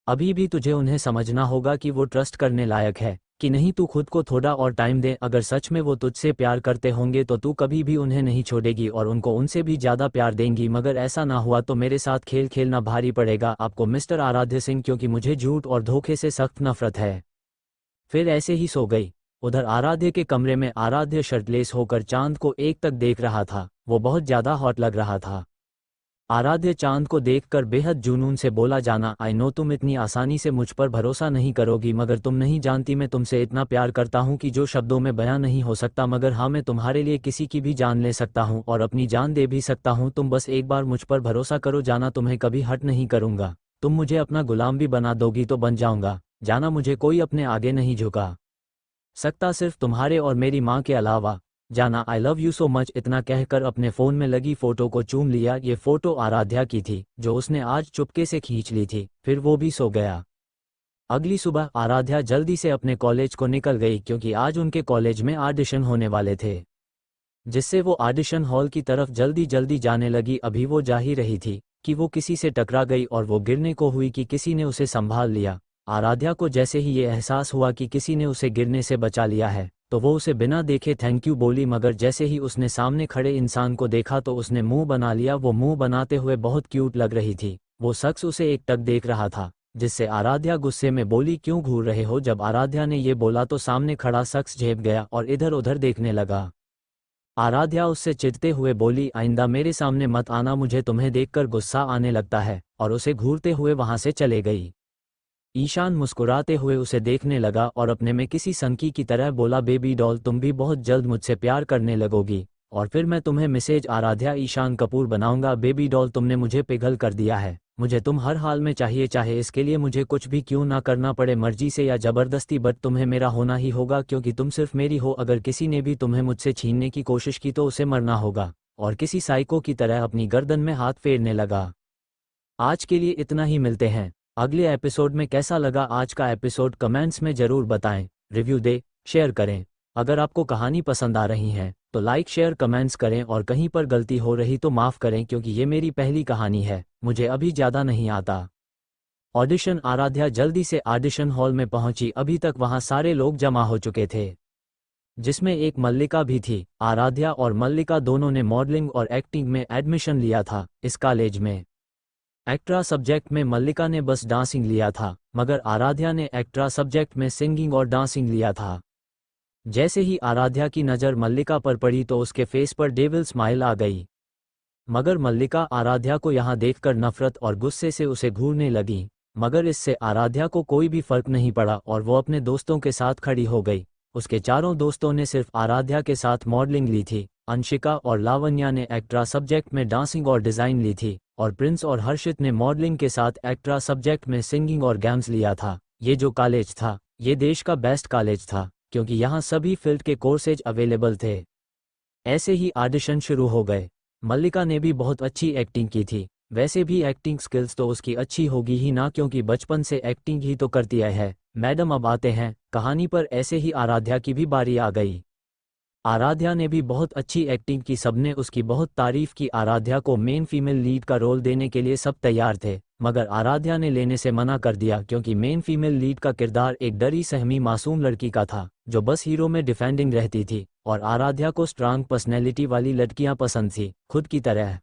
अभी भी तुझे उन्हें समझना होगा कि वो ट्रस्ट करने लायक है कि नहीं। तू खुद को थोड़ा और टाइम दे। अगर सच में वो तुझसे प्यार करते होंगे तो तू कभी भी उन्हें नहीं छोड़ेगी और उनको उनसे भी ज़्यादा प्यार देंगी। मगर ऐसा ना हुआ तो मेरे साथ खेल खेलना भारी पड़ेगा आपको मिस्टर आराध्य सिंह, क्योंकि मुझे झूठ और धोखे से सख्त नफरत है। फिर ऐसे ही सो गई। उधर आराध्य के कमरे में आराध्य शर्टलेस होकर चांद को एकटक देख रहा था। वो बहुत ज़्यादा हॉट लग रहा था। आराध्य चांद को देखकर बेहद जुनून से बोला, जाना आई नो तुम इतनी आसानी से मुझ पर भरोसा नहीं करोगी, मगर तुम नहीं जानती मैं तुमसे इतना प्यार करता हूँ कि जो शब्दों में बयां नहीं हो सकता। मगर हाँ, मैं तुम्हारे लिए किसी की भी जान ले सकता हूँ और अपनी जान दे भी सकता हूँ। तुम बस एक बार मुझ पर भरोसा करो जाना, तुम्हें कभी हर्ट नहीं करूँगा। तुम मुझे अपना गुलाम भी बना दोगी तो बन जाऊँगा जाना, मुझे कोई अपने आगे नहीं झुका सकता सिर्फ तुम्हारे और मेरी माँ के अलावा। जाना आई लव यू सो मच। इतना कहकर अपने फ़ोन में लगी फ़ोटो को चूम लिया। ये फ़ोटो आराध्या की थी जो उसने आज चुपके से खींच ली थी। फिर वो भी सो गया। अगली सुबह आराध्या जल्दी से अपने कॉलेज को निकल गई, क्योंकि आज उनके कॉलेज में ऑडिशन होने वाले थे, जिससे वो ऑडिशन हॉल की तरफ जल्दी जल्दी जाने लगी। अभी वो जा ही रही थी कि वो किसी से टकरा गई और वो गिरने को हुई कि किसी ने उसे संभाल लिया। आराध्या को जैसे ही ये एहसास हुआ कि किसी ने उसे गिरने से बचा लिया है, तो वो उसे बिना देखे थैंक यू बोली। मगर जैसे ही उसने सामने खड़े इंसान को देखा तो उसने मुंह बना लिया। वो मुंह बनाते हुए बहुत क्यूट लग रही थी। वो शख्स उसे एकटक देख रहा था, जिससे आराध्या गुस्से में बोली, क्यों घूर रहे हो? जब आराध्या ने ये बोला तो सामने खड़ा शख्स झेप गया और इधर उधर देखने लगा। आराध्या उससे चिढ़ते हुए बोली, आइंदा मेरे सामने मत आना, मुझे तुम्हें देखकर गुस्सा आने लगता है, और उसे घूरते हुए वहां से चले गई। ईशान मुस्कुराते हुए उसे देखने लगा और अपने में किसी सनकी की तरह बोला, बेबी डॉल तुम भी बहुत जल्द मुझसे प्यार करने लगोगी और फिर मैं तुम्हें मिसेज आराध्या ईशान कपूर बनाऊंगा। बेबी डॉल तुमने मुझे पिघल कर दिया है। मुझे तुम हर हाल में चाहिए, चाहे इसके लिए मुझे कुछ भी क्यों ना करना पड़े, मर्जी से या जबरदस्ती, बट तुम्हें मेरा होना ही होगा क्योंकि तुम सिर्फ मेरी हो। अगर किसी ने भी तुम्हें मुझसे छीनने की कोशिश की तो उसे मरना होगा। और किसी साइको की तरह अपनी गर्दन में हाथ फेरने लगा। आज के लिए इतना ही, मिलते हैं अगले एपिसोड में। कैसा लगा आज का एपिसोड कमेंट्स में ज़रूर बताएं, रिव्यू दे, शेयर करें। अगर आपको कहानी पसंद आ रही है तो लाइक शेयर कमेंट्स करें और कहीं पर गलती हो रही तो माफ़ करें, क्योंकि ये मेरी पहली कहानी है, मुझे अभी ज़्यादा नहीं आता। ऑडिशन। आराध्या जल्दी से ऑडिशन हॉल में पहुंची। अभी तक वहां सारे लोग जमा हो चुके थे, जिसमें एक मल्लिका भी थी। आराध्या और मल्लिका दोनों ने मॉडलिंग और एक्टिंग में एडमिशन लिया था इस कॉलेज में। एक्ट्रा सब्जेक्ट में मल्लिका ने बस डांसिंग लिया था, मगर आराध्या ने एक्ट्रा सब्जेक्ट में सिंगिंग और डांसिंग लिया था। जैसे ही आराध्या की नज़र मल्लिका पर पड़ी तो उसके फेस पर डेविल स्माइल आ गई। मगर मल्लिका आराध्या को यहाँ देखकर नफरत और गुस्से से उसे घूरने लगी, मगर इससे आराध्या को कोई भी फर्क नहीं पड़ा और वो अपने दोस्तों के साथ खड़ी हो गई। उसके चारों दोस्तों ने सिर्फ आराध्या के साथ मॉडलिंग ली थी। अंशिका और लावण्या ने एक्ट्रा सब्जेक्ट में डांसिंग और डिज़ाइन ली थी, और प्रिंस और हर्षित ने मॉडलिंग के साथ एक्ट्रा सब्जेक्ट में सिंगिंग और गेम्स लिया था। ये जो कॉलेज था ये देश का बेस्ट कॉलेज था, क्योंकि यहाँ सभी फील्ड के कोर्सेज अवेलेबल थे। ऐसे ही ऑडिशन शुरू हो गए। मल्लिका ने भी बहुत अच्छी एक्टिंग की थी। वैसे भी एक्टिंग स्किल्स तो उसकी अच्छी होगी ही ना, क्योंकि बचपन से एक्टिंग ही तो करती आई है। मैडम अब आते हैं कहानी पर। ऐसे ही आराध्या की भी बारी आ गई। आराध्या ने भी बहुत अच्छी एक्टिंग की, सबने उसकी बहुत तारीफ की। आराध्या को मेन फीमेल लीड का रोल देने के लिए सब तैयार थे, मगर आराध्या ने लेने से मना कर दिया, क्योंकि मेन फीमेल लीड का किरदार एक डरी सहमी मासूम लड़की का था जो बस हीरो में डिफेंडिंग रहती थी, और आराध्या को स्ट्रांग पर्सनैलिटी वाली लड़कियां पसंद थी खुद की तरह।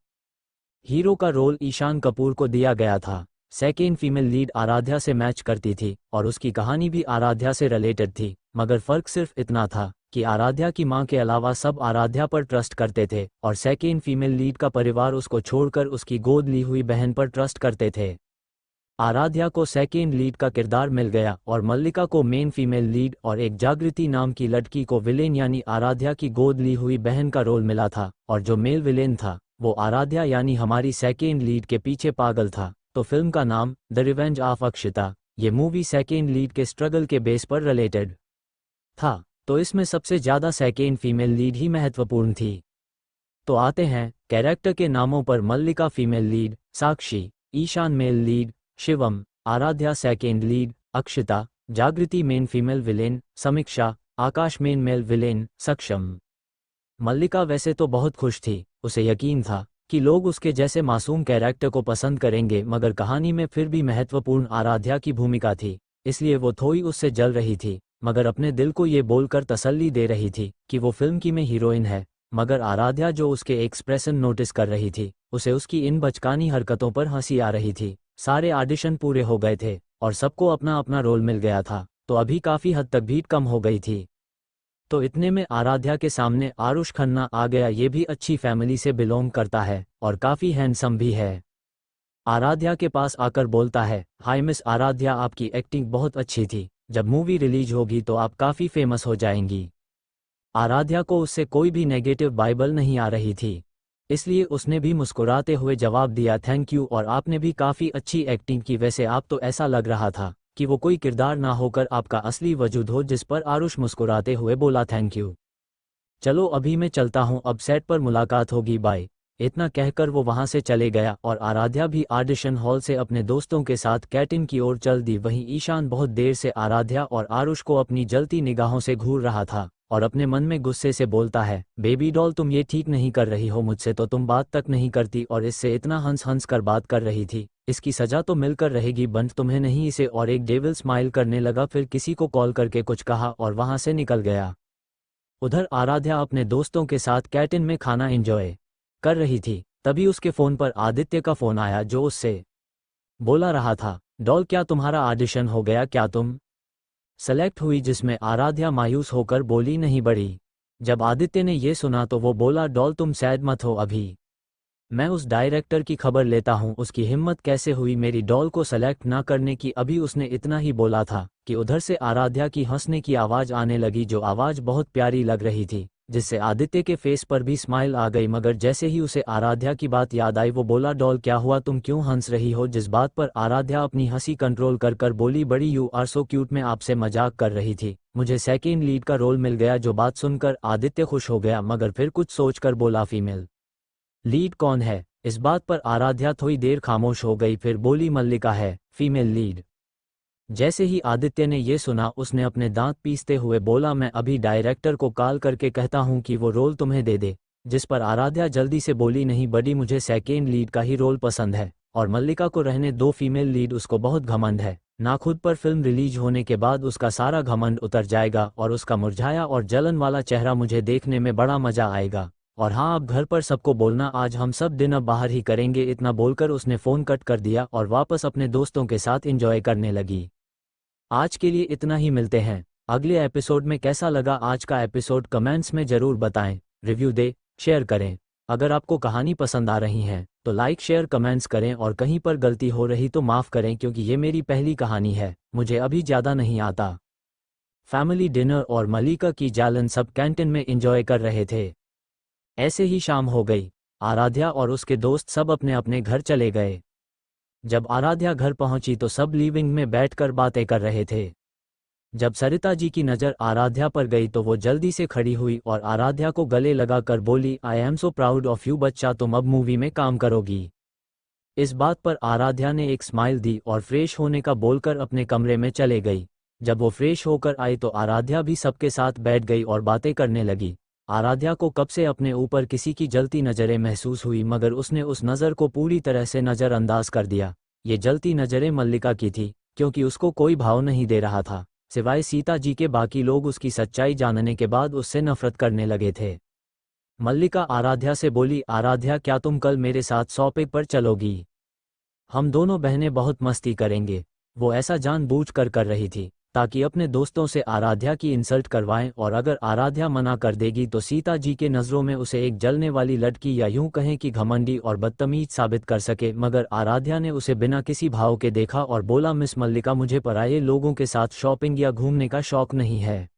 हीरो का रोल ईशान कपूर को दिया गया था। सेकेंड फीमेल लीड आराध्या से मैच करती थी और उसकी कहानी भी आराध्या से रिलेटेड थी, मगर फ़र्क सिर्फ इतना था कि आराध्या की मां के अलावा सब आराध्या पर ट्रस्ट करते थे, और सेकेंड फीमेल लीड का परिवार उसको छोड़कर उसकी गोद ली हुई बहन पर ट्रस्ट करते थे। आराध्या को सेकेंड लीड का किरदार मिल गया और मल्लिका को मेन फीमेल लीड और एक जागृति नाम की लड़की को विलेन यानी आराध्या की गोद ली हुई बहन का रोल मिला था, और जो मेल विलेन था वो आराध्या यानी हमारी सेकेंड लीड के पीछे पागल था। तो फिल्म का नाम द रिवेंज ऑफ अक्षिता। ये मूवी सेकेंड लीड के स्ट्रगल के बेस पर रिलेटेड था, तो इसमें सबसे ज़्यादा सेकेंड फीमेल लीड ही महत्वपूर्ण थी। तो आते हैं कैरेक्टर के नामों पर। Mallika female lead, Sakshi, Ishaan male lead, Shivam, Aaradhya second lead, Akshita, Jagriti main female villain, समीक्षा, आकाश मेन मेल विलेन, सक्षम। मल्लिका वैसे तो बहुत खुश थी, उसे यकीन था कि लोग उसके जैसे मासूम कैरेक्टर को पसंद करेंगे, मगर कहानी में फिर भी महत्वपूर्ण आराध्या की भूमिका थी, इसलिए वो थोड़ी उससे जल रही थी, मगर अपने दिल को ये बोलकर तसल्ली दे रही थी कि वो फिल्म की में हीरोइन है। मगर आराध्या जो उसके एक्सप्रेशन नोटिस कर रही थी, उसे उसकी इन बचकानी हरकतों पर हंसी आ रही थी। सारे ऑडिशन पूरे हो गए थे और सबको अपना अपना रोल मिल गया था, तो अभी काफ़ी हद तक भीड़ कम हो गई थी। तो इतने में आराध्या के सामने आरुष खन्ना आ गया। ये भी अच्छी फैमिली से बिलोंग करता है और काफ़ी हैंडसम भी है। आराध्या के पास आकर बोलता है, हाय मिस आराध्या, आपकी एक्टिंग बहुत अच्छी थी, जब मूवी रिलीज होगी तो आप काफ़ी फेमस हो जाएंगी। आराध्या को उससे कोई भी नेगेटिव बाइबल नहीं आ रही थी, इसलिए उसने भी मुस्कुराते हुए जवाब दिया, थैंक यू, और आपने भी काफ़ी अच्छी एक्टिंग की। वैसे आप तो ऐसा लग रहा था कि वो कोई किरदार ना होकर आपका असली वजूद हो। जिस पर आरुष मुस्कुराते हुए बोला, थैंक यू, चलो अभी मैं चलता हूँ, अब सेट पर मुलाकात होगी, बाय। इतना कहकर वो वहाँ से चले गया और आराध्या भी ऑडिशन हॉल से अपने दोस्तों के साथ कैंटीन की ओर चल दी। वहीं ईशान बहुत देर से आराध्या और आरुष को अपनी जलती निगाहों से घूर रहा था और अपने मन में गुस्से से बोलता है, बेबी डॉल, तुम ये ठीक नहीं कर रही हो, मुझसे तो तुम बात तक नहीं करती और इससे इतना हंस हंस कर बात कर रही थी, इसकी सजा तो मिलकर रहेगी, बंट तुम्हें नहीं इसे। और एक डेविल स्माइल करने लगा, फिर किसी को कॉल करके कुछ कहा और वहां से निकल गया। उधर आराध्या अपने दोस्तों के साथ कैंटीन में खाना एंजॉय कर रही थी, तभी उसके फ़ोन पर आदित्य का फ़ोन आया जो उससे बोला रहा था, डॉल क्या तुम्हारा ऑडिशन हो गया, क्या तुम सेलेक्ट हुई? जिसमें आराध्या मायूस होकर बोली, नहीं बड़ी। जब आदित्य ने ये सुना तो वो बोला, डॉल तुम सैड मत हो, अभी मैं उस डायरेक्टर की खबर लेता हूँ, उसकी हिम्मत कैसे हुई मेरी डॉल को सेलेक्ट ना करने की। अभी उसने इतना ही बोला था कि उधर से आराध्या की हंसने की आवाज़ आने लगी, जो आवाज़ बहुत प्यारी लग रही थी, जिससे आदित्य के फेस पर भी स्माइल आ गई। मगर जैसे ही उसे आराध्या की बात याद आई, वो बोला, डॉल क्या हुआ, तुम क्यों हंस रही हो? जिस बात पर आराध्या अपनी हंसी कंट्रोल कर कर बोली, बड़ी यू आर सो क्यूट, मैं आपसे मजाक कर रही थी, मुझे सेकेंड लीड का रोल मिल गया। जो बात सुनकर आदित्य खुश हो गया, मगर फिर कुछ सोचकर बोला, फीमेल लीड कौन है? इस बात पर आराध्या थोड़ी देर खामोश हो गई, फिर बोली, मल्लिका है फीमेल लीड। जैसे ही आदित्य ने ये सुना, उसने अपने दांत पीसते हुए बोला, मैं अभी डायरेक्टर को कॉल करके कहता हूँ कि वो रोल तुम्हें दे दे। जिस पर आराध्या जल्दी से बोली, नहीं बड़ी, मुझे सेकेंड लीड का ही रोल पसंद है और मल्लिका को रहने दो, फीमेल लीड उसको बहुत घमंड है ना खुद पर। फिल्म रिलीज होने के बाद उसका सारा घमंड उतर जाएगा और उसका मुरझाया और जलन वाला चेहरा मुझे देखने में बड़ा मजा आएगा। और हाँ, अब घर पर सबको बोलना, आज हम सब डिनर बाहर ही करेंगे। इतना बोलकर उसने फ़ोन कट कर दिया और वापस अपने दोस्तों के साथ एंजॉय करने लगी। आज के लिए इतना ही, मिलते हैं अगले एपिसोड में। कैसा लगा आज का एपिसोड कमेंट्स में ज़रूर बताएं, रिव्यू दे, शेयर करें। अगर आपको कहानी पसंद आ रही है तो लाइक शेयर कमेंट्स करें और कहीं पर गलती हो रही तो माफ़ करें, क्योंकि ये मेरी पहली कहानी है, मुझे अभी ज़्यादा नहीं आता। फैमिली डिनर और मल्लिका की जालन सब कैंटीन में एंजॉय कर रहे थे। ऐसे ही शाम हो गई, आराध्या और उसके दोस्त सब अपने अपने घर चले गए। जब आराध्या घर पहुंची तो सब लिविंग में बैठकर बातें कर रहे थे। जब सरिता जी की नज़र आराध्या पर गई तो वो जल्दी से खड़ी हुई और आराध्या को गले लगाकर बोली, I am so proud of you बच्चा, तुम अब मूवी में काम करोगी। इस बात पर आराध्या ने एक स्माइल दी और फ्रेश होने का बोलकर अपने कमरे में चले गई। जब वो फ्रेश होकर आई तो आराध्या भी सबके साथ बैठ गई और बातें करने लगी। आराध्या को कब से अपने ऊपर किसी की जलती नज़रें महसूस हुई, मगर उसने उस नज़र को पूरी तरह से नज़रअंदाज कर दिया। ये जलती नज़रें मल्लिका की थी, क्योंकि उसको कोई भाव नहीं दे रहा था, सिवाय सीता जी के। बाकी लोग उसकी सच्चाई जानने के बाद उससे नफरत करने लगे थे। मल्लिका आराध्या से बोली, आराध्या क्या तुम कल मेरे साथ शॉपिंग पर चलोगी? हम दोनों बहनें बहुत मस्ती करेंगे। वो ऐसा जानबूझकर कर रही थी ताकि अपने दोस्तों से आराध्या की इंसल्ट करवाएं, और अगर आराध्या मना कर देगी तो सीता जी के नज़रों में उसे एक जलने वाली लड़की या यूं कहें कि घमंडी और बदतमीज साबित कर सके। मगर आराध्या ने उसे बिना किसी भाव के देखा और बोला, मिस मल्लिका, मुझे पराये लोगों के साथ शॉपिंग या घूमने का शौक नहीं है,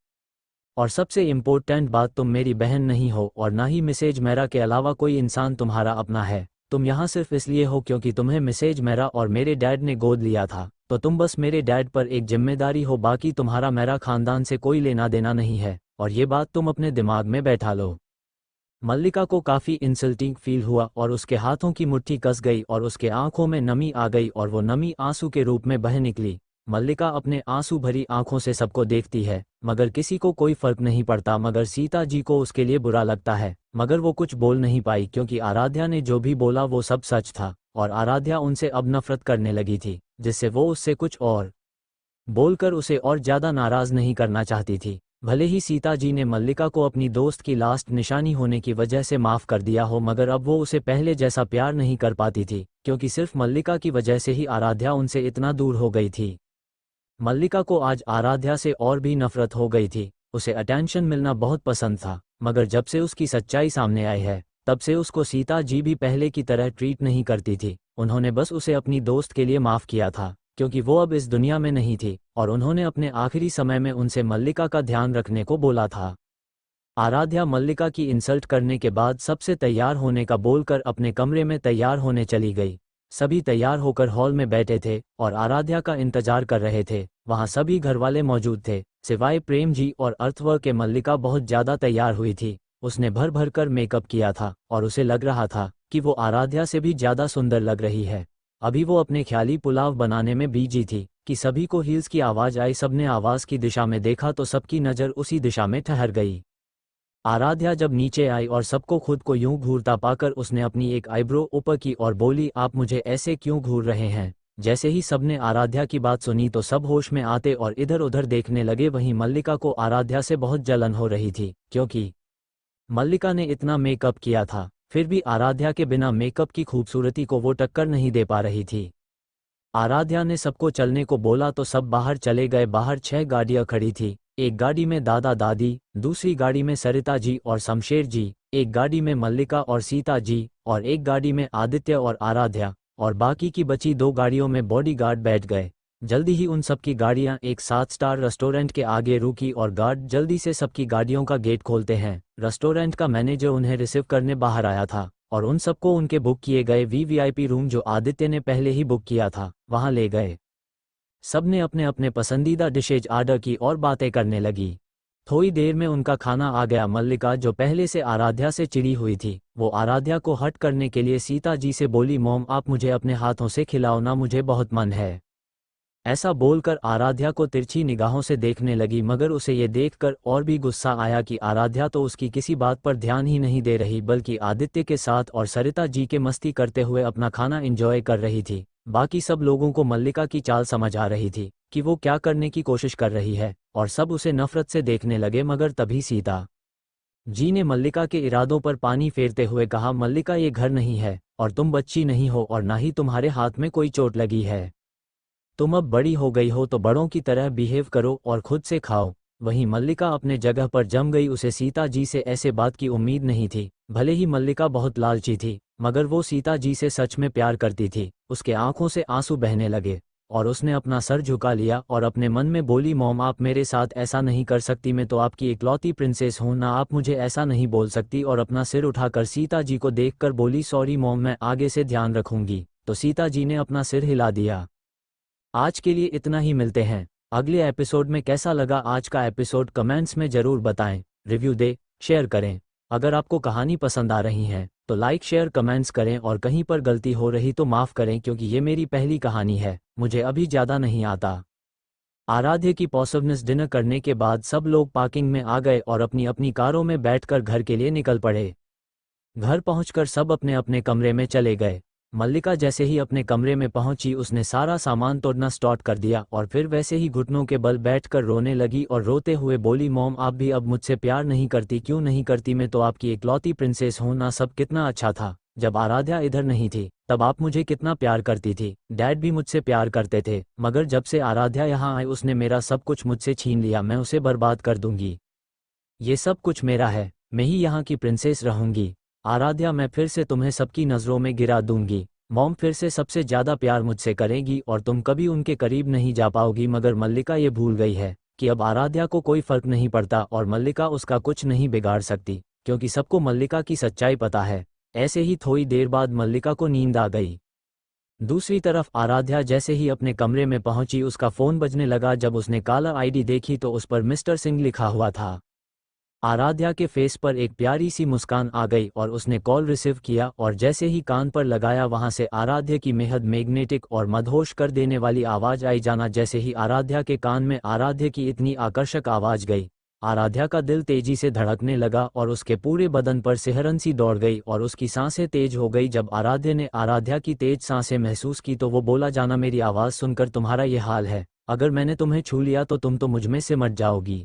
और सबसे इम्पोर्टेंट बात, तुम मेरी बहन नहीं हो और ना ही मिसेज मेरा के अलावा कोई इंसान तुम्हारा अपना है। तुम यहाँ सिर्फ इसलिए हो क्योंकि तुम्हें मिसेज मेरा और मेरे डैड ने गोद लिया था, तो तुम बस मेरे डैड पर एक जिम्मेदारी हो, बाकी तुम्हारा मेरा खानदान से कोई लेना देना नहीं है, और ये बात तुम अपने दिमाग में बैठा लो। मल्लिका को काफ़ी इंसल्टिंग फील हुआ और उसके हाथों की मुट्ठी कस गई और उसके आंखों में नमी आ गई और वो नमी आंसू के रूप में बह निकली। मल्लिका अपने आंसू भरी आंखों से सबको देखती है, मगर किसी को कोई फर्क नहीं पड़ता, मगर सीता जी को उसके लिए बुरा लगता है। मगर वो कुछ बोल नहीं पाई क्योंकि आराध्या ने जो भी बोला वो सब सच था, और आराध्या उनसे अब नफरत करने लगी थी, जिससे वो उससे कुछ और बोलकर उसे और ज़्यादा नाराज़ नहीं करना चाहती थी। भले ही सीता जी ने मल्लिका को अपनी दोस्त की लास्ट निशानी होने की वजह से माफ़ कर दिया हो, मगर अब वो उसे पहले जैसा प्यार नहीं कर पाती थी, क्योंकि सिर्फ मल्लिका की वजह से ही आराध्या उनसे इतना दूर हो गई थी। मल्लिका को आज आराध्या से और भी नफरत हो गई थी। उसे अटेंशन मिलना बहुत पसंद था, मगर जब से उसकी सच्चाई सामने आई है तब से उसको सीता जी भी पहले की तरह ट्रीट नहीं करती थी। उन्होंने बस उसे अपनी दोस्त के लिए माफ़ किया था क्योंकि वो अब इस दुनिया में नहीं थी, और उन्होंने अपने आखिरी समय में उनसे मल्लिका का ध्यान रखने को बोला था। आराध्या मल्लिका की इंसल्ट करने के बाद सबसे तैयार होने का बोलकर अपने कमरे में तैयार होने चली गई। सभी तैयार होकर हॉल में बैठे थे और आराध्या का इंतजार कर रहे थे। वहां सभी घरवाले मौजूद थे सिवाय प्रेम जी और अर्थवर के। मल्लिका बहुत ज़्यादा तैयार हुई थी। उसने भर भर कर मेकअप किया था और उसे लग रहा था कि वो आराध्या से भी ज़्यादा सुंदर लग रही है। अभी वो अपने ख्याली पुलाव बनाने में बिजी थी कि सभी को हील्स की आवाज़ आई। सबने आवाज़ की दिशा में देखा तो सबकी नज़र उसी दिशा में ठहर गई। आराध्या जब नीचे आई और सबको खुद को यूं घूरता पाकर उसने अपनी एक आईब्रो ऊपर की और बोली, आप मुझे ऐसे क्यों घूर रहे हैं। जैसे ही सबने आराध्या की बात सुनी तो सब होश में आते और इधर उधर देखने लगे। वहीं मल्लिका को आराध्या से बहुत जलन हो रही थी क्योंकि मल्लिका ने इतना मेकअप किया था, फिर भी आराध्या के बिना मेकअप की खूबसूरती को वो टक्कर नहीं दे पा रही थी। आराध्या ने सबको चलने को बोला तो सब बाहर चले गए। बाहर 6 गाड़ियां खड़ी थी। एक गाड़ी में दादा दादी, दूसरी गाड़ी में सरिता जी और शमशेर जी, एक गाड़ी में मल्लिका और सीता जी, और एक गाड़ी में आदित्य और आराध्या, और बाकी की बची 2 गाड़ियों में बॉडीगार्ड बैठ गए। जल्दी ही उन सबकी गाड़ियां एक 7 स्टार रेस्टोरेंट के आगे रुकी और गार्ड जल्दी से सबकी गाड़ियों का गेट खोलते हैं। रेस्टोरेंट का मैनेजर उन्हें रिसीव करने बाहर आया था और उन सबको उनके बुक किए गए वीवीआईपी रूम जो आदित्य ने पहले ही बुक किया था वहां ले गए। सबने अपने अपने पसंदीदा डिशेज ऑर्डर की और बातें करने लगी। थोड़ी देर में उनका खाना आ गया। मल्लिका जो पहले से आराध्या से चिढ़ी हुई थी वो आराध्या को हट करने के लिए सीता जी से बोली, मॉम आप मुझे अपने हाथों से खिलाओ ना, मुझे बहुत मन है। ऐसा बोलकर आराध्या को तिरछी निगाहों से देखने लगी, मगर उसे ये देखकर और भी गुस्सा आया कि आराध्या तो उसकी किसी बात पर ध्यान ही नहीं दे रही बल्कि आदित्य के साथ और सरिता जी के मस्ती करते हुए अपना खाना एंजॉय कर रही थी। बाकी सब लोगों को मल्लिका की चाल समझ आ रही थी कि वो क्या करने की कोशिश कर रही है और सब उसे नफरत से देखने लगे। मगर तभी सीता जी ने मल्लिका के इरादों पर पानी फेरते हुए कहा, मल्लिका ये घर नहीं है और तुम बच्ची नहीं हो और ना ही तुम्हारे हाथ में कोई चोट लगी है। तुम अब बड़ी हो गई हो तो बड़ों की तरह बिहेव करो और खुद से खाओ। वहीं मल्लिका अपने जगह पर जम गई। उसे सीता जी से ऐसे बात की उम्मीद नहीं थी। भले ही मल्लिका बहुत लालची थी मगर वो सीता जी से सच में प्यार करती थी। उसके आंखों से आंसू बहने लगे और उसने अपना सर झुका लिया और अपने मन में बोली, मॉम आप मेरे साथ ऐसा नहीं कर सकती, मैं तो आपकी इकलौती प्रिंसेस हूं ना, आप मुझे ऐसा नहीं बोल सकती। और अपना सिर उठाकर सीता जी को देखकर बोली, सॉरी मॉम, मैं आगे से ध्यान रखूंगी। तो सीता जी ने अपना सिर हिला दिया। आज के लिए इतना ही, मिलते हैं अगले एपिसोड में। कैसा लगा आज का एपिसोड कमेंट्स में ज़रूर बताएं, रिव्यू दे, शेयर करें। अगर आपको कहानी पसंद आ रही है तो लाइक शेयर कमेंट्स करें और कहीं पर गलती हो रही तो माफ़ करें क्योंकि ये मेरी पहली कहानी है, मुझे अभी ज़्यादा नहीं आता। आराध्य की पॉसिबनेस डिनर करने के बाद सब लोग पार्किंग में आ गए और अपनी अपनी कारों में बैठकर घर के लिए निकल पड़े। घर पहुंचकर सब अपने अपने कमरे में चले गए। मल्लिका जैसे ही अपने कमरे में पहुंची उसने सारा सामान तोड़ना स्टार्ट कर दिया और फिर वैसे ही घुटनों के बल बैठकर रोने लगी और रोते हुए बोली, मॉम आप भी अब मुझसे प्यार नहीं करती, क्यों नहीं करती, मैं तो आपकी इकलौती प्रिंसेस हूं ना। सब कितना अच्छा था जब आराध्या इधर नहीं थी तब आप मुझे कितना प्यार करती थी, डैड भी मुझसे प्यार करते थे, मगर जब से आराध्या यहाँ आई उसने मेरा सब कुछ मुझसे छीन लिया। मैं उसे बर्बाद कर दूंगी। ये सब कुछ मेरा है, मैं ही यहाँ की प्रिंसेस रहूंगी। आराध्या, मैं फिर से तुम्हें सबकी नज़रों में गिरा दूंगी। मॉम फिर से सबसे ज़्यादा प्यार मुझसे करेगी और तुम कभी उनके करीब नहीं जा पाओगी। मगर मल्लिका ये भूल गई है कि अब आराध्या को कोई फर्क नहीं पड़ता और मल्लिका उसका कुछ नहीं बिगाड़ सकती, क्योंकि सबको मल्लिका की सच्चाई पता है। ऐसे ही थोड़ी देर बाद मल्लिका को नींद आ गई। दूसरी तरफ आराध्या जैसे ही अपने कमरे में पहुंची उसका फ़ोन बजने लगा। जब उसने कालर आईडी देखी तो उस पर मिस्टर सिंह लिखा हुआ था। आराध्या के फेस पर एक प्यारी सी मुस्कान आ गई और उसने कॉल रिसीव किया और जैसे ही कान पर लगाया वहां से आराध्या की बेहद मैग्नेटिक और मदहोश कर देने वाली आवाज़ आई। जाना जैसे ही आराध्या के कान में आराध्या की इतनी आकर्षक आवाज़ गई, आराध्या का दिल तेजी से धड़कने लगा और उसके पूरे बदन पर सिहरन सी दौड़ गई और उसकी सांसें तेज हो गई। जब आराध्या ने आराध्या की तेज सांसें महसूस की तो वो बोला, जाना मेरी आवाज़ सुनकर तुम्हारा ये हाल है, अगर मैंने तुम्हें छू लिया तो तुम तो मुझमें से मट जाओगी।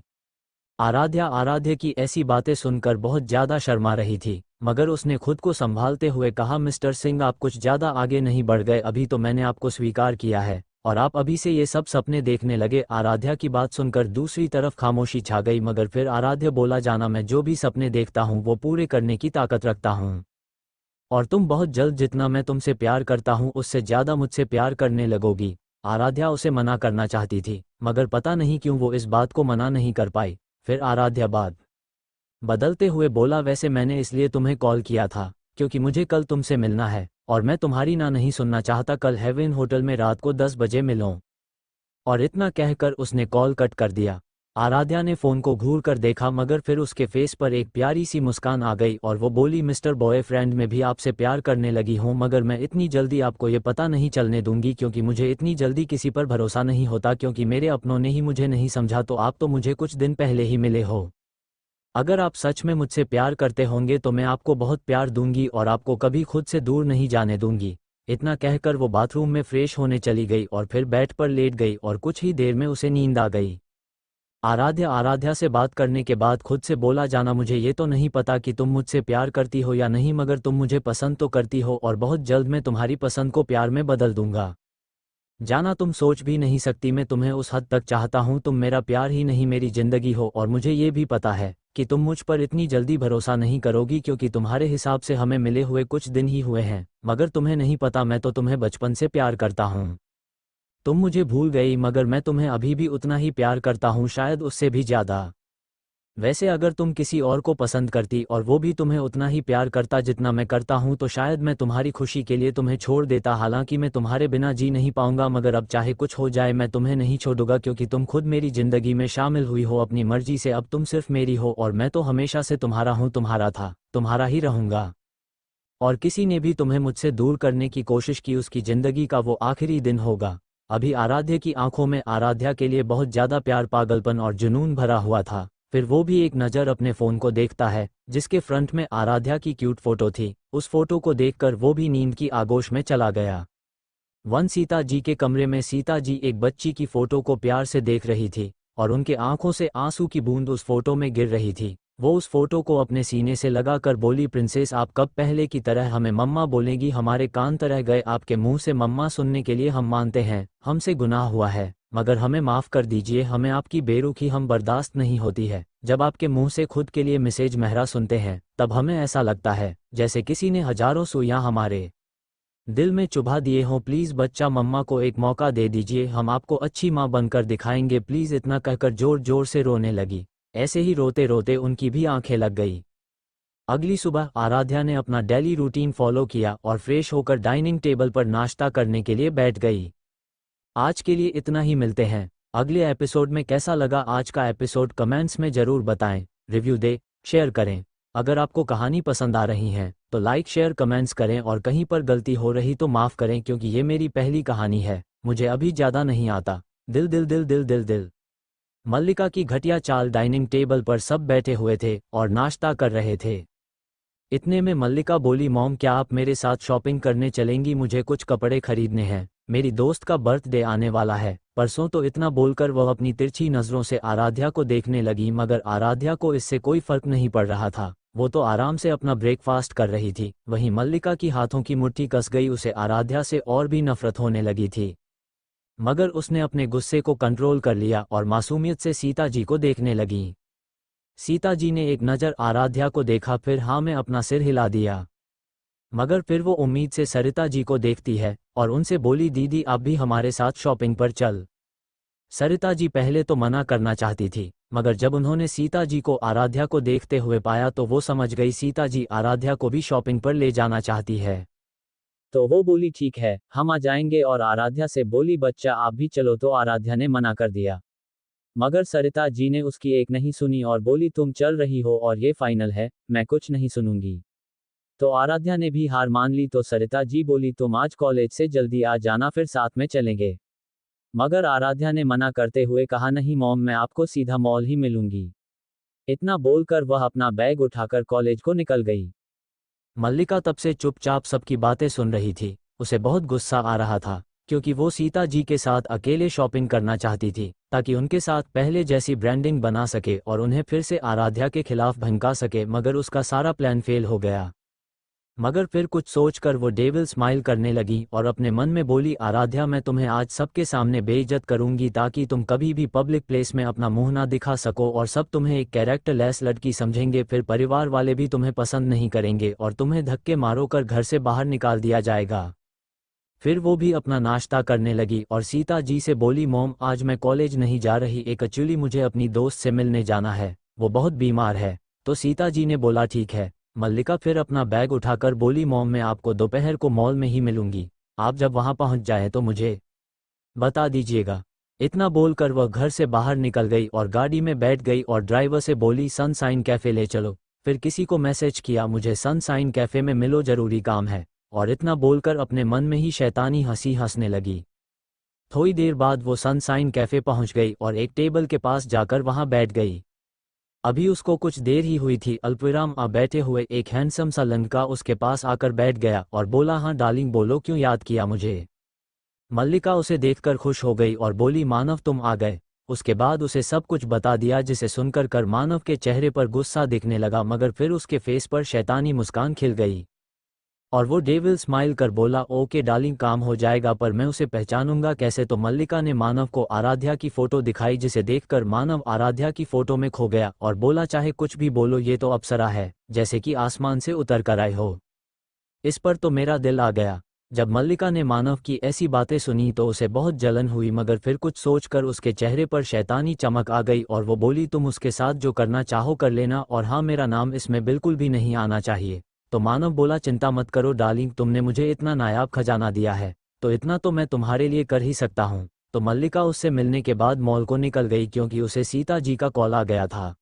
आराध्या की ऐसी बातें सुनकर बहुत ज़्यादा शर्मा रही थी, मगर उसने खुद को संभालते हुए कहा, मिस्टर सिंह आप कुछ ज़्यादा आगे नहीं बढ़ गए, अभी तो मैंने आपको स्वीकार किया है और आप अभी से ये सब सपने देखने लगे। आराध्या की बात सुनकर दूसरी तरफ खामोशी छा गई, मगर फिर आराध्या बोला, जाना मैं जो भी सपने देखता हूँ वो पूरे करने की ताकत रखता हूँ और तुम बहुत जल्द जितना मैं तुमसे प्यार करता हूँ उससे ज़्यादा मुझसे प्यार करने लगोगी। आराध्या उसे मना करना चाहती थी, मगर पता नहीं क्यों वो इस बात को मना नहीं कर पाई। फिर आराध्या बात बदलते हुए बोला, वैसे मैंने इसलिए तुम्हें कॉल किया था क्योंकि मुझे कल तुमसे मिलना है और मैं तुम्हारी ना नहीं सुनना चाहता। कल हेवन होटल में रात को 10 बजे मिलो। और इतना कहकर उसने कॉल कट कर दिया। आराध्या ने फ़ोन को घूर कर देखा, मगर फिर उसके फेस पर एक प्यारी सी मुस्कान आ गई और वो बोली, मिस्टर बॉयफ्रेंड मैं भी आपसे प्यार करने लगी हूँ, मगर मैं इतनी जल्दी आपको ये पता नहीं चलने दूंगी क्योंकि मुझे इतनी जल्दी किसी पर भरोसा नहीं होता, क्योंकि मेरे अपनों ने ही मुझे नहीं समझा। तो आप तो मुझे कुछ दिन पहले ही मिले हो। अगर आप सच में मुझसे प्यार करते होंगे तो मैं आपको बहुत प्यार दूंगी और आपको कभी खुद से दूर नहीं जाने दूंगी। इतना कहकर वो बाथरूम में फ्रेश होने चली गई और फिर बेड पर लेट गई और कुछ ही देर में उसे नींद आ गई। आराध्या से बात करने के बाद खुद से बोला, जाना मुझे ये तो नहीं पता कि तुम मुझसे प्यार करती हो या नहीं, मगर तुम मुझे पसंद तो करती हो और बहुत जल्द मैं तुम्हारी पसंद को प्यार में बदल दूंगा। जाना तुम सोच भी नहीं सकती मैं तुम्हें उस हद तक चाहता हूँ, तुम मेरा प्यार ही नहीं मेरी जिंदगी हो। और मुझे ये भी पता है कि तुम मुझ पर इतनी जल्दी भरोसा नहीं करोगी क्योंकि तुम्हारे हिसाब से हमें मिले हुए कुछ दिन ही हुए हैं, मगर तुम्हें नहीं पता मैं तो तुम्हें बचपन से प्यार करता हूँ। तुम मुझे भूल गई, मगर मैं तुम्हें अभी भी उतना ही प्यार करता हूँ, शायद उससे भी ज़्यादा। वैसे अगर तुम किसी और को पसंद करती और वो भी तुम्हें उतना ही प्यार करता जितना मैं करता हूँ तो शायद मैं तुम्हारी खुशी के लिए तुम्हें छोड़ देता। हालांकि मैं तुम्हारे बिना जी नहीं पाऊंगा, मगर अब चाहे कुछ हो जाए मैं तुम्हें नहीं छोड़ूंगा क्योंकि तुम खुद मेरी जिंदगी में शामिल हुई हो अपनी मर्जी से। अब तुम सिर्फ मेरी हो और मैं तो हमेशा से तुम्हारा हूँ, तुम्हारा था, तुम्हारा ही रहूंगा। और किसी ने भी तुम्हें मुझसे दूर करने की कोशिश की उसकी जिंदगी का वो आखिरी दिन होगा। अभी आराध्या की आंखों में आराध्या के लिए बहुत ज़्यादा प्यार, पागलपन और जुनून भरा हुआ था। फिर वो भी एक नज़र अपने फ़ोन को देखता है जिसके फ्रंट में आराध्या की क्यूट फ़ोटो थी। उस फोटो को देखकर वो भी नींद की आगोश में चला गया। सीता जी के कमरे में सीता जी एक बच्ची की फ़ोटो को प्यार से देख रही थी और उनके आंखों से आंसू की बूंद उस फोटो में गिर रही थी। वो उस फोटो को अपने सीने से लगाकर बोली, प्रिंसेस आप कब पहले की तरह हमें मम्मा बोलेंगी? हमारे कान तरह गए आपके मुंह से मम्मा सुनने के लिए। हम मानते हैं हमसे गुनाह हुआ है, मगर हमें माफ़ कर दीजिए, हमें आपकी बेरुखी हम बर्दाश्त नहीं होती है। जब आपके मुंह से खुद के लिए मैसेज मेहरा सुनते हैं तब हमें ऐसा लगता है जैसे किसी ने हजारों सुइयां हमारे दिल में चुभा दिए हों। प्लीज़ बच्चा मम्मा को एक मौका दे दीजिए, हम आपको अच्छी माँ बनकर दिखाएंगे प्लीज़। इतना कहकर जोर जोर से रोने लगी। ऐसे ही रोते रोते उनकी भी आंखें लग गई। अगली सुबह आराध्या ने अपना डेली रूटीन फॉलो किया और फ्रेश होकर डाइनिंग टेबल पर नाश्ता करने के लिए बैठ गई। आज के लिए इतना ही, मिलते हैं अगले एपिसोड में। कैसा लगा आज का एपिसोड कमेंट्स में ज़रूर बताएं, रिव्यू दे, शेयर करें। अगर आपको कहानी पसंद आ रही है तो लाइक शेयर कमेंट्स करें और कहीं पर गलती हो रही तो माफ़ करें क्योंकि ये मेरी पहली कहानी है, मुझे अभी ज़्यादा नहीं आता। दिल दिल दिल दिल दिल दिल। मल्लिका की घटिया चाल। डाइनिंग टेबल पर सब बैठे हुए थे और नाश्ता कर रहे थे। इतने में मल्लिका बोली, मॉम क्या आप मेरे साथ शॉपिंग करने चलेंगी? मुझे कुछ कपड़े खरीदने हैं, मेरी दोस्त का बर्थडे आने वाला है परसों। तो इतना बोलकर वह अपनी तिरछी नज़रों से आराध्या को देखने लगी, मगर आराध्या को इससे कोई फर्क नहीं पड़ रहा था। वो तो आराम से अपना ब्रेकफास्ट कर रही थी, वहीं मल्लिका की हाथों की मुट्ठी कस गई। उसे आराध्या से और भी नफरत होने लगी थी, मगर उसने अपने गुस्से को कंट्रोल कर लिया और मासूमियत से सीता जी को देखने लगी। सीता जी ने एक नज़र आराध्या को देखा, फिर हाँ में अपना सिर हिला दिया, मगर फिर वो उम्मीद से सरिता जी को देखती है और उनसे बोली, दीदी आप भी हमारे साथ शॉपिंग पर चल। सरिता जी पहले तो मना करना चाहती थी, मगर जब उन्होंने सीता जी को आराध्या को देखते हुए पाया तो वो समझ गई सीता जी आराध्या को भी शॉपिंग पर ले जाना चाहती है। तो वो बोली, ठीक है हम आ जाएंगे, और आराध्या से बोली, बच्चा आप भी चलो। तो आराध्या ने मना कर दिया, मगर सरिता जी ने उसकी एक नहीं सुनी और बोली, तुम चल रही हो और ये फाइनल है, मैं कुछ नहीं सुनूंगी। तो आराध्या ने भी हार मान ली। तो सरिता जी बोली, तुम आज कॉलेज से जल्दी आ जाना, फिर साथ में चलेंगे। मगर आराध्या ने मना करते हुए कहा, नहीं मॉम, मैं आपको सीधा मॉल ही मिलूंगी। इतना बोलकर वह अपना बैग उठाकर कॉलेज को निकल गई। मल्लिका तब से चुपचाप सबकी बातें सुन रही थी। उसे बहुत गुस्सा आ रहा था, क्योंकि वो सीता जी के साथ अकेले शॉपिंग करना चाहती थी, ताकि उनके साथ पहले जैसी ब्रांडिंग बना सके और उन्हें फिर से आराध्या के खिलाफ भड़का सके, मगर उसका सारा प्लान फेल हो गया। मगर फिर कुछ सोचकर वो डेविल स्माइल करने लगी और अपने मन में बोली, आराध्या मैं तुम्हें आज सबके सामने बेइज्जत करूंगी, ताकि तुम कभी भी पब्लिक प्लेस में अपना मुंह ना दिखा सको और सब तुम्हें एक कैरेक्टर लेस लड़की समझेंगे। फिर परिवार वाले भी तुम्हें पसंद नहीं करेंगे और तुम्हें धक्के मारो कर घर से बाहर निकाल दिया जाएगा। फिर वो भी अपना नाश्ता करने लगी और सीता जी से बोली, मॉम आज मैं कॉलेज नहीं जा रही, एक्चुअली मुझे अपनी दोस्त से मिलने जाना है, वो बहुत बीमार है। तो सीता जी ने बोला, ठीक है। मल्लिका फिर अपना बैग उठाकर बोली, मॉम मैं आपको दोपहर को मॉल में ही मिलूंगी, आप जब वहां पहुंच जाए तो मुझे बता दीजिएगा। इतना बोलकर वह घर से बाहर निकल गई और गाड़ी में बैठ गई और ड्राइवर से बोली, सनसाइन कैफ़े ले चलो। फिर किसी को मैसेज किया, मुझे सनसाइन कैफ़े में मिलो, ज़रूरी काम है। और इतना बोलकर अपने मन में ही शैतानी हंसी हंसने लगी। थोड़ी देर बाद वो सनसाइन कैफ़े पहुंच गई और एक टेबल के पास जाकर वहां बैठ गई। अभी उसको कुछ देर ही हुई थी, अल्पविराम आ बैठे हुए एक हैंडसम सा लड़का उसके पास आकर बैठ गया और बोला, हाँ डार्लिंग बोलो, क्यों याद किया मुझे। मल्लिका उसे देखकर खुश हो गई और बोली, मानव तुम आ गए। उसके बाद उसे सब कुछ बता दिया, जिसे सुनकर कर मानव के चेहरे पर गुस्सा दिखने लगा, मगर फिर उसके फेस पर शैतानी मुस्कान खिल गई और वो डेविल स्माइल कर बोला, ओके डार्लिंग काम हो जाएगा, पर मैं उसे पहचानूंगा कैसे। तो मल्लिका ने मानव को आराध्या की फोटो दिखाई, जिसे देखकर मानव आराध्या की फोटो में खो गया और बोला, चाहे कुछ भी बोलो ये तो अप्सरा है, जैसे कि आसमान से उतर कर आए हो। इस पर तो मेरा दिल आ गया। जब मल्लिका ने मानव की ऐसी बातें सुनी तो उसे बहुत जलन हुई, मगर फिर कुछ सोचकर उसके चेहरे पर शैतानी चमक आ गई और वो बोली, तुम उसके साथ जो करना चाहो कर लेना, और हाँ मेरा नाम इसमें बिल्कुल भी नहीं आना चाहिए। तो मानव बोला, चिंता मत करो डार्लिंग, तुमने मुझे इतना नायाब खजाना दिया है तो इतना तो मैं तुम्हारे लिए कर ही सकता हूँ। तो मल्लिका उससे मिलने के बाद मॉल को निकल गई, क्योंकि उसे सीता जी का कॉल आ गया था।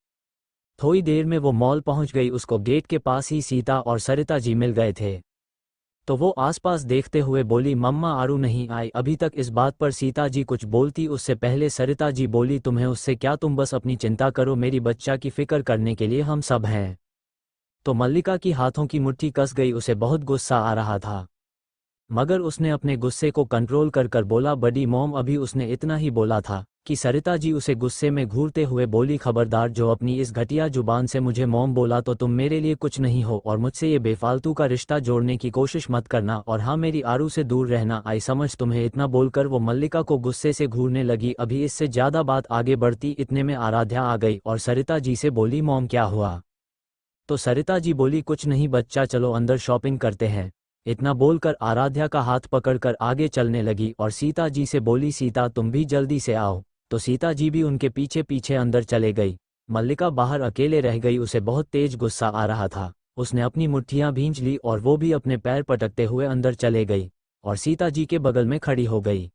थोड़ी देर में वो मॉल पहुंच गई, उसको गेट के पास ही सीता और सरिता जी मिल गए थे। तो वो आसपास देखते हुए बोली, मम्मा आरू नहीं आई अभी तक। इस बात पर सीता जी कुछ बोलती उससे पहले सरिता जी बोली, तुम्हें उससे क्या, तुम बस अपनी चिंता करो, मेरी बच्चा की फिक्र करने के लिए हम सब हैं। तो मल्लिका की हाथों की मुट्ठी कस गई, उसे बहुत गुस्सा आ रहा था, मगर उसने अपने गुस्से को कंट्रोल कर कर बोला, बड़ी मॉम। अभी उसने इतना ही बोला था कि सरिता जी उसे गुस्से में घूरते हुए बोली, खबरदार जो अपनी इस घटिया जुबान से मुझे मॉम बोला तो तुम मेरे लिए कुछ नहीं हो और मुझसे ये बेफालतू का रिश्ता जोड़ने की कोशिश मत करना, और हाँ मेरी आरू से दूर रहना, आई समझ तुम्हें। इतना बोलकर वो मल्लिका को गुस्से से घूरने लगी। अभी इससे ज़्यादा बात आगे बढ़ती इतने में आराध्या आ गई और सरिता जी से बोली, मॉम क्या हुआ। तो सरिता जी बोली, कुछ नहीं बच्चा, चलो अंदर शॉपिंग करते हैं। इतना बोलकर आराध्या का हाथ पकड़कर आगे चलने लगी और सीता जी से बोली, सीता तुम भी जल्दी से आओ। तो सीता जी भी उनके पीछे पीछे अंदर चले गई। मल्लिका बाहर अकेले रह गई, उसे बहुत तेज गुस्सा आ रहा था। उसने अपनी मुट्ठियां भींच ली और वो भी अपने पैर पटकते हुए अंदर चले गई और सीता जी के बगल में खड़ी हो गई।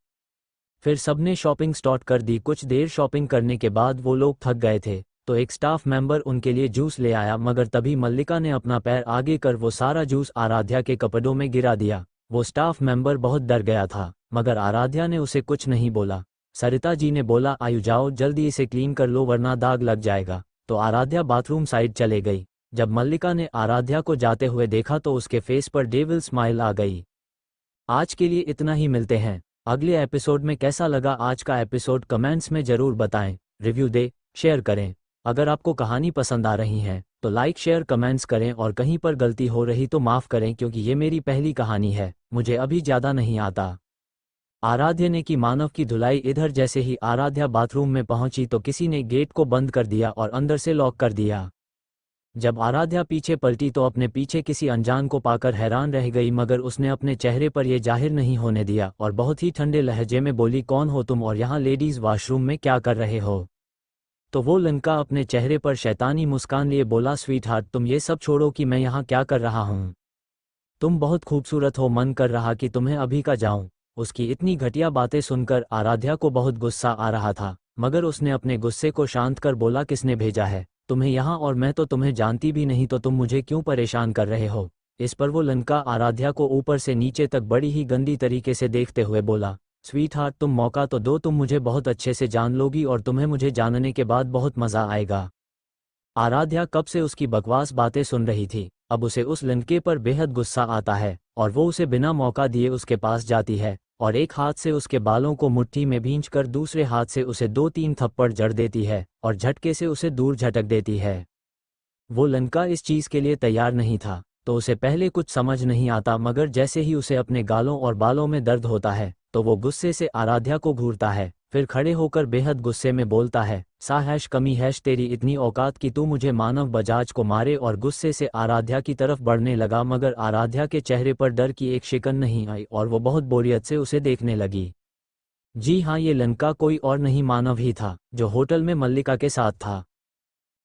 फिर सबने शॉपिंग स्टार्ट कर दी। कुछ देर शॉपिंग करने के बाद वो लोग थक गए थे, तो एक स्टाफ मेंबर उनके लिए जूस ले आया, मगर तभी मल्लिका ने अपना पैर आगे कर वो सारा जूस आराध्या के कपड़ों में गिरा दिया। वो स्टाफ मेंबर बहुत डर गया था, मगर आराध्या ने उसे कुछ नहीं बोला। सरिता जी ने बोला, आयु जाओ जल्दी इसे क्लीन कर लो वरना दाग लग जाएगा। तो आराध्या बाथरूम साइड चले गई। जब मल्लिका ने आराध्या को जाते हुए देखा तो उसके फेस पर डेविल स्माइल आ गई। आज के लिए इतना ही, मिलते हैं अगले एपिसोड में। कैसा लगा आज का एपिसोड कमेंट्स में ज़रूर बताएं, रिव्यू दे शेयर करें। अगर आपको कहानी पसंद आ रही है तो लाइक शेयर कमेंट्स करें और कहीं पर गलती हो रही तो माफ़ करें क्योंकि ये मेरी पहली कहानी है, मुझे अभी ज़्यादा नहीं आता। आराध्य ने की मानव की धुलाई। इधर जैसे ही आराध्या बाथरूम में पहुंची तो किसी ने गेट को बंद कर दिया और अंदर से लॉक कर दिया। जब आराध्या पीछे पलटी तो अपने पीछे किसी अनजान को पाकर हैरान रह गई, मगर उसने अपने चेहरे पर यह जाहिर नहीं होने दिया और बहुत ही ठंडे लहजे में बोली, कौन हो तुम और यहाँ लेडीज वॉशरूम में क्या कर रहे हो? तो वो लड़का अपने चेहरे पर शैतानी मुस्कान लिए बोला, स्वीट हार्ट तुम ये सब छोड़ो कि मैं यहाँ क्या कर रहा हूँ। तुम बहुत खूबसूरत हो, मन कर रहा कि तुम्हें अभी का जाऊं। उसकी इतनी घटिया बातें सुनकर आराध्या को बहुत गुस्सा आ रहा था, मगर उसने अपने गुस्से को शांत कर बोला, किसने भेजा है तुम्हें यहाँ, और मैं तो तुम्हें जानती भी नहीं, तो तुम मुझे क्यों परेशान कर रहे हो? इस पर वो लड़का आराध्या को ऊपर से नीचे तक बड़ी ही गंदी तरीके से देखते हुए बोला, स्वीट हार्ट तुम मौका तो दो, तुम मुझे बहुत अच्छे से जान लोगी और तुम्हें मुझे जानने के बाद बहुत मज़ा आएगा। आराध्या कब से उसकी बकवास बातें सुन रही थी। अब उसे उस लड़के पर बेहद गुस्सा आता है और वो उसे बिना मौका दिए उसके पास जाती है और एक हाथ से उसके बालों को मुट्ठी में भींचकर दूसरे हाथ से उसे 2-3 थप्पड़ जड़ देती है और झटके से उसे दूर झटक देती है। वो लड़का इस चीज़ के लिए तैयार नहीं था, तो उसे पहले कुछ समझ नहीं आता, मगर जैसे ही उसे अपने गालों और बालों में दर्द होता है तो वो गुस्से से आराध्या को घूरता है, फिर खड़े होकर बेहद गुस्से में बोलता है, साहैश कमी हैश तेरी इतनी औकात कि तू मुझे मानव बजाज को मारे, और गुस्से से आराध्या की तरफ बढ़ने लगा, मगर आराध्या के चेहरे पर डर की एक शिकन नहीं आई और वो बहुत बोरियत से उसे देखने लगी। जी हाँ, ये लड़का कोई और नहीं मानव ही था जो होटल में मल्लिका के साथ था।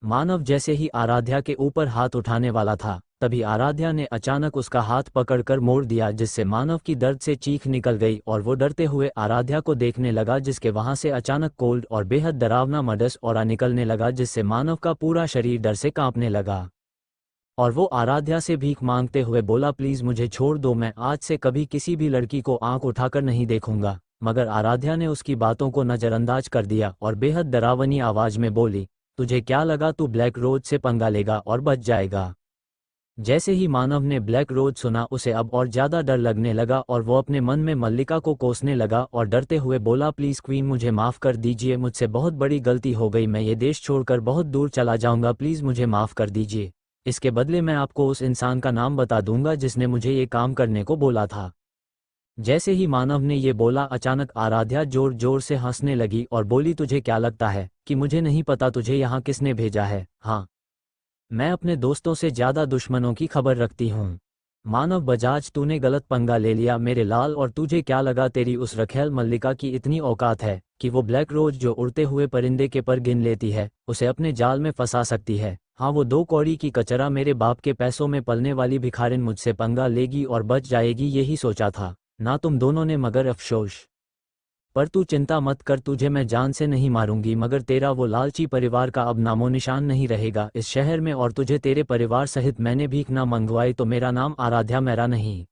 मानव जैसे ही आराध्या के ऊपर हाथ उठाने वाला था तभी आराध्या ने अचानक उसका हाथ पकड़कर मोड़ दिया, जिससे मानव की दर्द से चीख निकल गई और वो डरते हुए आराध्या को देखने लगा, जिसके वहां से अचानक कोल्ड और बेहद डरावना मडस ऑरा निकलने लगा, जिससे मानव का पूरा शरीर डर से कांपने लगा। और वो आराध्या से भीख मांगते हुए बोला, प्लीज मुझे छोड़ दो, मैं आज से कभी किसी भी लड़की को आंख उठाकर नहीं देखूंगा। मगर आराध्या ने उसकी बातों को नजरअंदाज कर दिया और बेहद डरावनी आवाज में बोली, तुझे क्या लगा तू ब्लैक रोज से पंगा लेगा और बच जाएगा? जैसे ही मानव ने ब्लैक रोज सुना उसे अब और ज्यादा डर लगने लगा और वो अपने मन में मल्लिका को कोसने लगा और डरते हुए बोला, प्लीज क्वीन मुझे माफ कर दीजिए, मुझसे बहुत बड़ी गलती हो गई, मैं ये देश छोड़कर बहुत दूर चला जाऊंगा, प्लीज मुझे माफ कर दीजिए। इसके बदले मैं आपको उस इंसान का नाम बता दूंगा जिसने मुझे ये काम करने को बोला था। जैसे ही मानव ने ये बोला अचानक आराध्या जोर जोर से हंसने लगी और बोली, तुझे क्या लगता है कि मुझे नहीं पता तुझे यहाँ किसने भेजा है? हाँ, मैं अपने दोस्तों से ज्यादा दुश्मनों की खबर रखती हूँ। मानव बजाज तूने गलत पंगा ले लिया मेरे लाल, और तुझे क्या लगा तेरी उस रखेल मल्लिका की इतनी औकात है कि वो ब्लैक रोज जो उड़ते हुए परिंदे के पर गिन लेती है उसे अपने जाल में फंसा सकती है? हाँ, वो 2 कौड़ी की कचरा मेरे बाप के पैसों में पलने वाली भिखारिन मुझसे पंगा लेगी और बच जाएगी, यही सोचा था ना तुम दोनों ने, मगर अफसोस। पर तू चिंता मत कर, तुझे मैं जान से नहीं मारूंगी, मगर तेरा वो लालची परिवार का अब नामो निशान नहीं रहेगा इस शहर में, और तुझे तेरे परिवार सहित मैंने भीख ना मंगवाई तो मेरा नाम आराध्या मेरा नहीं।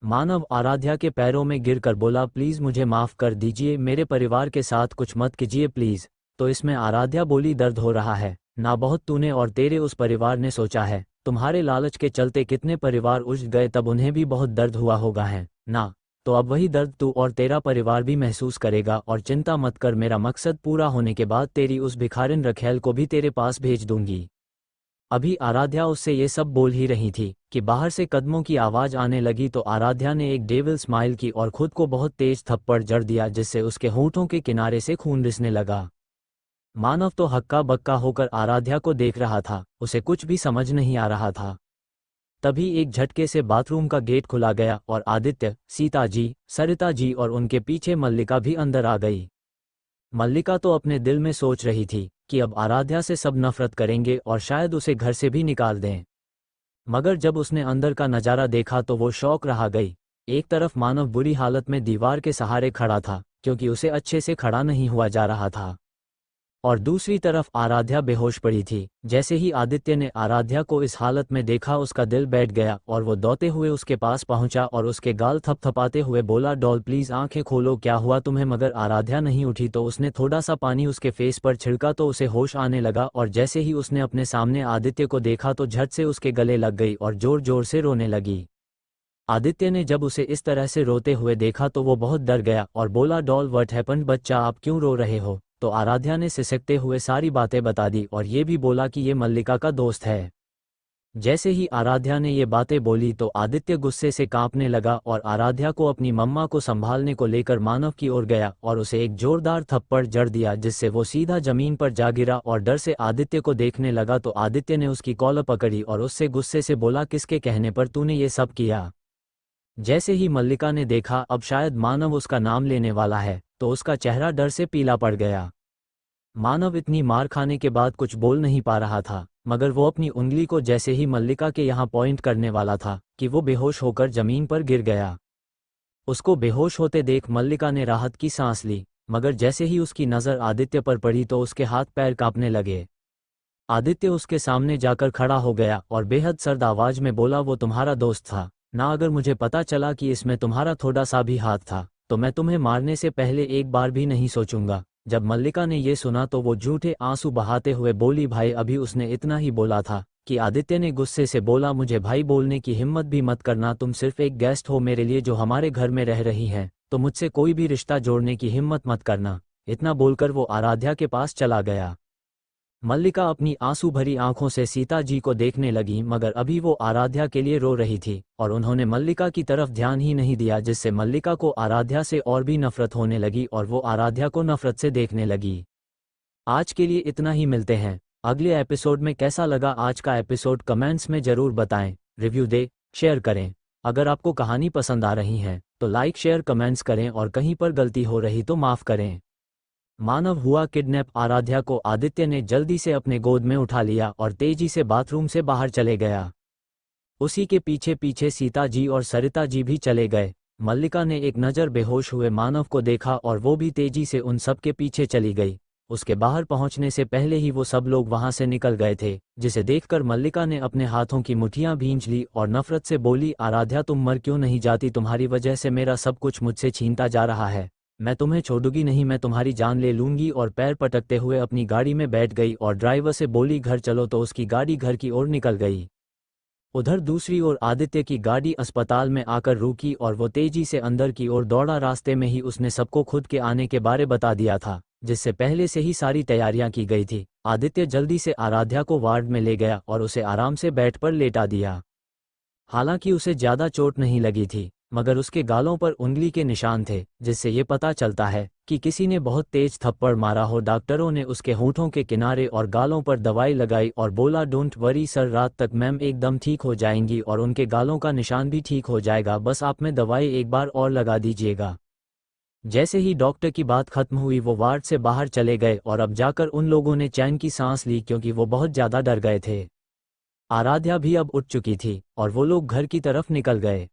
मानव आराध्या के पैरों में गिरकर बोला, प्लीज मुझे माफ कर दीजिए, मेरे परिवार के साथ कुछ मत कीजिए प्लीज। तो इसमें आराध्या बोली, दर्द हो रहा है ना बहुत तूने और तेरे उस परिवार ने सोचा है? तुम्हारे लालच के चलते कितने परिवार उज गए, तब उन्हें भी बहुत दर्द हुआ होगा है ना? तो अब वही दर्द तू और तेरा परिवार भी महसूस करेगा, और चिंता मत कर, मेरा मकसद पूरा होने के बाद तेरी उस भिखारिन रखेल को भी तेरे पास भेज दूंगी। अभी आराध्या उससे ये सब बोल ही रही थी कि बाहर से कदमों की आवाज आने लगी, तो आराध्या ने एक डेविल स्माइल की और खुद को बहुत तेज थप्पड़ जड़ दिया, जिससे उसके होंठों के किनारे से खून रिसने लगा। मानव तो हक्का बक्का होकर आराध्या को देख रहा था, उसे कुछ भी समझ नहीं आ रहा था। तभी एक झटके से बाथरूम का गेट खुला गया और आदित्य, सीता जी, सरिता जी और उनके पीछे मल्लिका भी अंदर आ गई। मल्लिका तो अपने दिल में सोच रही थी कि अब आराध्या से सब नफरत करेंगे और शायद उसे घर से भी निकाल दें, मगर जब उसने अंदर का नज़ारा देखा तो वो शौक रह गई। एक तरफ मानव बुरी हालत में दीवार के सहारे खड़ा था क्योंकि उसे अच्छे से खड़ा नहीं हुआ जा रहा था, और दूसरी तरफ आराध्या बेहोश पड़ी थी। जैसे ही आदित्य ने आराध्या को इस हालत में देखा उसका दिल बैठ गया और वो दौड़ते हुए उसके पास पहुंचा और उसके गाल थपथपाते हुए बोला, डॉल प्लीज आंखें खोलो, क्या हुआ तुम्हें? मगर आराध्या नहीं उठी, तो उसने थोड़ा सा पानी उसके फेस पर छिड़का तो उसे होश आने लगा, और जैसे ही उसने अपने सामने आदित्य को देखा तो झट से उसके गले लग गई और जोर जोर से रोने लगी। आदित्य ने जब उसे इस तरह से रोते हुए देखा तो वो बहुत डर गया और बोला, डॉल व्हाट हैपेंड बच्चा, आप क्यों रो रहे हो? तो आराध्या ने सिसकते हुए सारी बातें बता दी और ये भी बोला कि ये मल्लिका का दोस्त है। जैसे ही आराध्या ने ये बातें बोली तो आदित्य गुस्से से कांपने लगा और आराध्या को अपनी मम्मा को संभालने को लेकर मानव की ओर गया और उसे एक जोरदार थप्पड़ जड़ दिया, जिससे वो सीधा जमीन पर जा गिरा और डर से आदित्य को देखने लगा। तो आदित्य ने उसकी कॉलर पकड़ी और उससे गुस्से से बोला, किसके कहने पर तूने ये सब किया? जैसे ही मल्लिका ने देखा अब शायद मानव उसका नाम लेने वाला है तो उसका चेहरा डर से पीला पड़ गया। मानव इतनी मार खाने के बाद कुछ बोल नहीं पा रहा था, मगर वो अपनी उंगली को जैसे ही मल्लिका के यहाँ पॉइंट करने वाला था कि वो बेहोश होकर जमीन पर गिर गया। उसको बेहोश होते देख मल्लिका ने राहत की सांस ली, मगर जैसे ही उसकी नज़र आदित्य पर पड़ी तो उसके हाथ पैर कांपने लगे। आदित्य उसके सामने जाकर खड़ा हो गया और बेहद सर्द आवाज में बोला, वो तुम्हारा दोस्त था ना? अगर मुझे पता चला कि इसमें तुम्हारा थोड़ा सा भी हाथ था तो मैं तुम्हें मारने से पहले एक बार भी नहीं सोचूंगा। जब मल्लिका ने ये सुना तो वो झूठे आंसू बहाते हुए बोली, भाई अभी उसने इतना ही बोला था कि आदित्य ने गुस्से से बोला, मुझे भाई बोलने की हिम्मत भी मत करना, तुम सिर्फ एक गेस्ट हो मेरे लिए जो हमारे घर में रह रही हैं, तो मुझसे कोई भी रिश्ता जोड़ने की हिम्मत मत करना। इतना बोलकर वो आराध्या के पास चला गया। मल्लिका अपनी आंसू भरी आंखों से सीता जी को देखने लगी, मगर अभी वो आराध्या के लिए रो रही थी और उन्होंने मल्लिका की तरफ ध्यान ही नहीं दिया, जिससे मल्लिका को आराध्या से और भी नफरत होने लगी और वो आराध्या को नफरत से देखने लगी। आज के लिए इतना ही, मिलते हैं अगले एपिसोड में। कैसा लगा आज का एपिसोड कमेंट्स में ज़रूर बताएं, रिव्यू दे, शेयर करें। अगर आपको कहानी पसंद आ रही है तो लाइक शेयर कमेंट्स करें और कहीं पर गलती हो रही तो माफ़ करें। मानव हुआ किडनैप। आराध्या को आदित्य ने जल्दी से अपने गोद में उठा लिया और तेजी से बाथरूम से बाहर चले गया। उसी के पीछे पीछे सीता जी और सरिता जी भी चले गए। मल्लिका ने एक नज़र बेहोश हुए मानव को देखा और वो भी तेजी से उन सब के पीछे चली गई। उसके बाहर पहुंचने से पहले ही वो सब लोग वहां से निकल गए थे, जिसे देखकर मल्लिका ने अपने हाथों की मुठ्ठियां भींच ली और नफरत से बोली, आराध्या तुम मर क्यों नहीं जाती? तुम्हारी वजह से मेरा सब कुछ मुझसे छीनता जा रहा है। मैं तुम्हें छोड़ूंगी नहीं, मैं तुम्हारी जान ले लूंगी। और पैर पटकते हुए अपनी गाड़ी में बैठ गई और ड्राइवर से बोली, घर चलो। तो उसकी गाड़ी घर की ओर निकल गई। उधर दूसरी ओर आदित्य की गाड़ी अस्पताल में आकर रुकी और वो तेजी से अंदर की ओर दौड़ा। रास्ते में ही उसने सबको खुद के आने के बारे बता दिया था, जिससे पहले से ही सारी तैयारियां की गई थी। आदित्य जल्दी से आराध्या को वार्ड में ले गया और उसे आराम से बेड पर लेटा दिया। हालांकि उसे ज्यादा चोट नहीं लगी थी, मगर उसके गालों पर उंगली के निशान थे, जिससे ये पता चलता है कि किसी ने बहुत तेज थप्पड़ मारा हो। डॉक्टरों ने उसके होंठों के किनारे और गालों पर दवाई लगाई और बोला, डोंट वरी सर, रात तक मैम एकदम ठीक हो जाएंगी और उनके गालों का निशान भी ठीक हो जाएगा, बस आप में दवाई एक बार और लगा दीजिएगा। जैसे ही डॉक्टर की बात खत्म हुई वो वार्ड से बाहर चले गए और अब जाकर उन लोगों ने चैन की सांस ली, क्योंकि वो बहुत ज़्यादा डर गए थे। आराध्या भी अब उठ चुकी थी और वो लोग घर की तरफ निकल गए।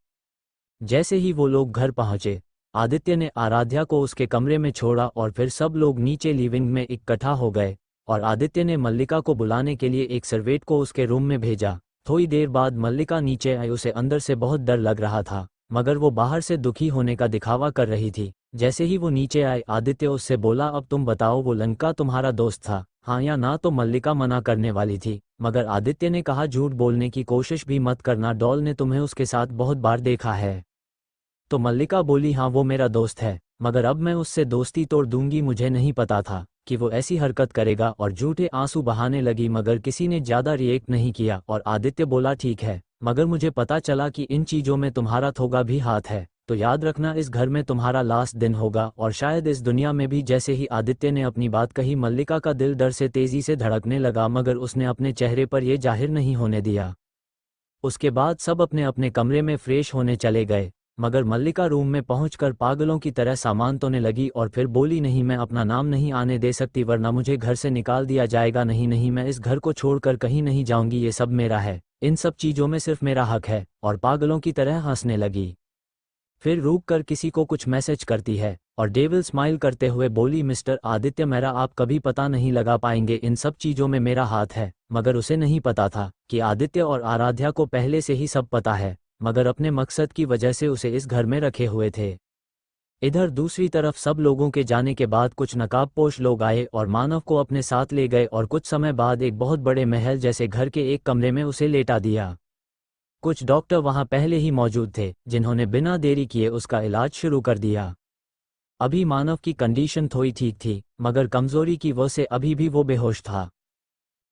जैसे ही वो लोग घर पहुंचे, आदित्य ने आराध्या को उसके कमरे में छोड़ा और फिर सब लोग नीचे लिविंग में इकट्ठा हो गए और आदित्य ने मल्लिका को बुलाने के लिए एक सर्वेंट को उसके रूम में भेजा। थोड़ी देर बाद मल्लिका नीचे आई। उसे अंदर से बहुत डर लग रहा था, मगर वो बाहर से दुखी होने का दिखावा कर रही थी। जैसे ही वो नीचे आए, आदित्य उससे बोला, अब तुम बताओ, वो लंका तुम्हारा दोस्त था, हाँ या ना? तो मल्लिका मना करने वाली थी, मगर आदित्य ने कहा, झूठ बोलने की कोशिश भी मत करना, डॉल ने तुम्हें उसके साथ बहुत बार देखा है। तो मल्लिका बोली, हाँ वो मेरा दोस्त है, मगर अब मैं उससे दोस्ती तोड़ दूंगी। मुझे नहीं पता था कि वो ऐसी हरकत करेगा, और झूठे आंसू बहाने लगी, मगर किसी ने ज़्यादा रिएक्ट नहीं किया। और आदित्य बोला, ठीक है, मगर मुझे पता चला कि इन चीज़ों में तुम्हारा थोड़ा भी हाथ है, तो याद रखना इस घर में तुम्हारा लास्ट दिन होगा और शायद इस दुनिया में भी। जैसे ही आदित्य ने अपनी बात कही, मल्लिका का दिल डर से तेजी से धड़कने लगा, मगर उसने अपने चेहरे पर यह जाहिर नहीं होने दिया। उसके बाद सब अपने अपने कमरे में फ्रेश होने चले गए, मगर मल्लिका रूम में पहुंचकर पागलों की तरह सामान धोने लगी और फिर बोली, नहीं, मैं अपना नाम नहीं आने दे सकती, वरना मुझे घर से निकाल दिया जाएगा। नहीं नहीं, मैं इस घर को छोड़कर कहीं नहीं जाऊंगी, ये सब मेरा है, इन सब चीज़ों में सिर्फ मेरा हक है। और पागलों की तरह हंसने लगी। फिर रुक कर किसी को कुछ मैसेज करती है और डेविल स्माइल करते हुए बोली, मिस्टर आदित्य, मेरा आप कभी पता नहीं लगा पाएंगे, इन सब चीज़ों में मेरा हाथ है। मगर उसे नहीं पता था कि आदित्य और आराध्या को पहले से ही सब पता है, मगर अपने मकसद की वजह से उसे इस घर में रखे हुए थे। इधर दूसरी तरफ सब लोगों के जाने के बाद कुछ नकाबपोश लोग आए और मानव को अपने साथ ले गए और कुछ समय बाद एक बहुत बड़े महल जैसे घर के एक कमरे में उसे लेटा दिया। कुछ डॉक्टर वहां पहले ही मौजूद थे, जिन्होंने बिना देरी किए उसका इलाज शुरू कर दिया। अभी मानव की कंडीशन थोड़ी ठीक थी, मगर कमजोरी की वजह से अभी भी वो बेहोश था।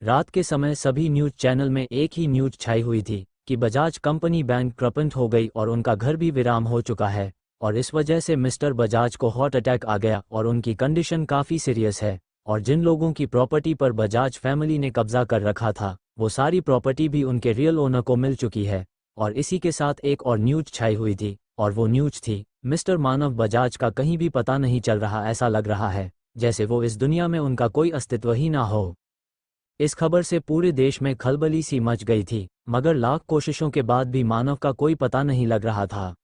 रात के समय सभी न्यूज चैनल में एक ही न्यूज छाई हुई थी कि बजाज कंपनी बैंकक्रप्ट हो गई और उनका घर भी वीरान हो चुका है, और इस वजह से मिस्टर बजाज को हार्ट अटैक आ गया और उनकी कंडीशन काफ़ी सीरियस है। और जिन लोगों की प्रॉपर्टी पर बजाज फैमिली ने कब्जा कर रखा था, वो सारी प्रॉपर्टी भी उनके रियल ओनर को मिल चुकी है। और इसी के साथ एक और न्यूज छाई हुई थी, और वो न्यूज थी मिस्टर मानव बजाज का कहीं भी पता नहीं चल रहा। ऐसा लग रहा है जैसे वो इस दुनिया में उनका कोई अस्तित्व ही ना हो। इस खबर से पूरे देश में खलबली सी मच गई थी, मगर लाख कोशिशों के बाद भी मानव का कोई पता नहीं लग रहा था।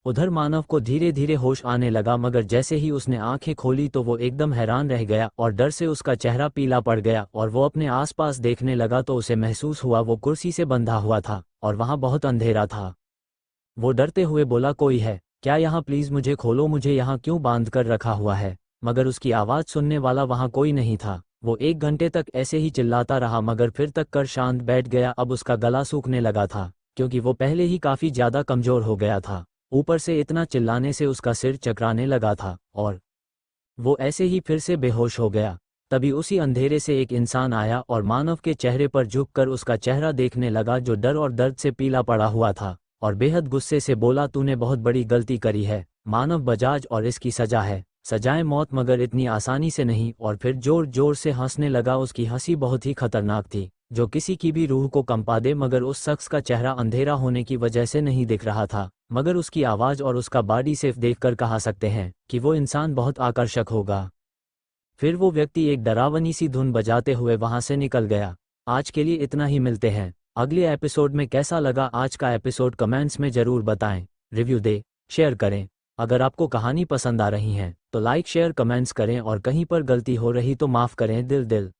उधर मानव को धीरे धीरे होश आने लगा, मगर जैसे ही उसने आंखें खोली तो वो एकदम हैरान रह गया और डर से उसका चेहरा पीला पड़ गया, और वो अपने आसपास देखने लगा तो उसे महसूस हुआ वो कुर्सी से बंधा हुआ था और वहां बहुत अंधेरा था। वो डरते हुए बोला, कोई है क्या यहाँ? प्लीज मुझे खोलो, मुझे यहाँ क्यों बांध कर रखा हुआ है? मगर उसकी आवाज़ सुनने वाला वहाँ कोई नहीं था। वो 1 घंटे तक ऐसे ही चिल्लाता रहा, मगर फिर तक कर शांत बैठ गया। अब उसका गला सूखने लगा था, क्योंकि वो पहले ही काफ़ी ज़्यादा कमज़ोर हो गया था। ऊपर से इतना चिल्लाने से उसका सिर चकराने लगा था, और वो ऐसे ही फिर से बेहोश हो गया। तभी उसी अंधेरे से एक इंसान आया और मानव के चेहरे पर झुककर उसका चेहरा देखने लगा, जो डर और दर्द से पीला पड़ा हुआ था, और बेहद गुस्से से बोला, तूने बहुत बड़ी गलती करी है मानव बजाज, और इसकी सजा है सजाए मौत, मगर इतनी आसानी से नहीं। और फिर जोर जोर से हंसने लगा। उसकी हंसी बहुत ही खतरनाक थी, जो किसी की भी रूह को कंपा दे। मगर उस शख्स का चेहरा अंधेरा होने की वजह से नहीं दिख रहा था, मगर उसकी आवाज़ और उसका बॉडी सिर्फ देखकर कहा सकते हैं कि वो इंसान बहुत आकर्षक होगा। फिर वो व्यक्ति एक डरावनी सी धुन बजाते हुए वहां से निकल गया। आज के लिए इतना ही, मिलते हैं अगले एपिसोड में। कैसा लगा आज का एपिसोड कमेंट्स में ज़रूर बताएं, रिव्यू दे, शेयर करें। अगर आपको कहानी पसंद आ रही है तो लाइक शेयर कमेंट्स करें, और कहीं पर गलती हो रही तो माफ़ करें। दिल दिल।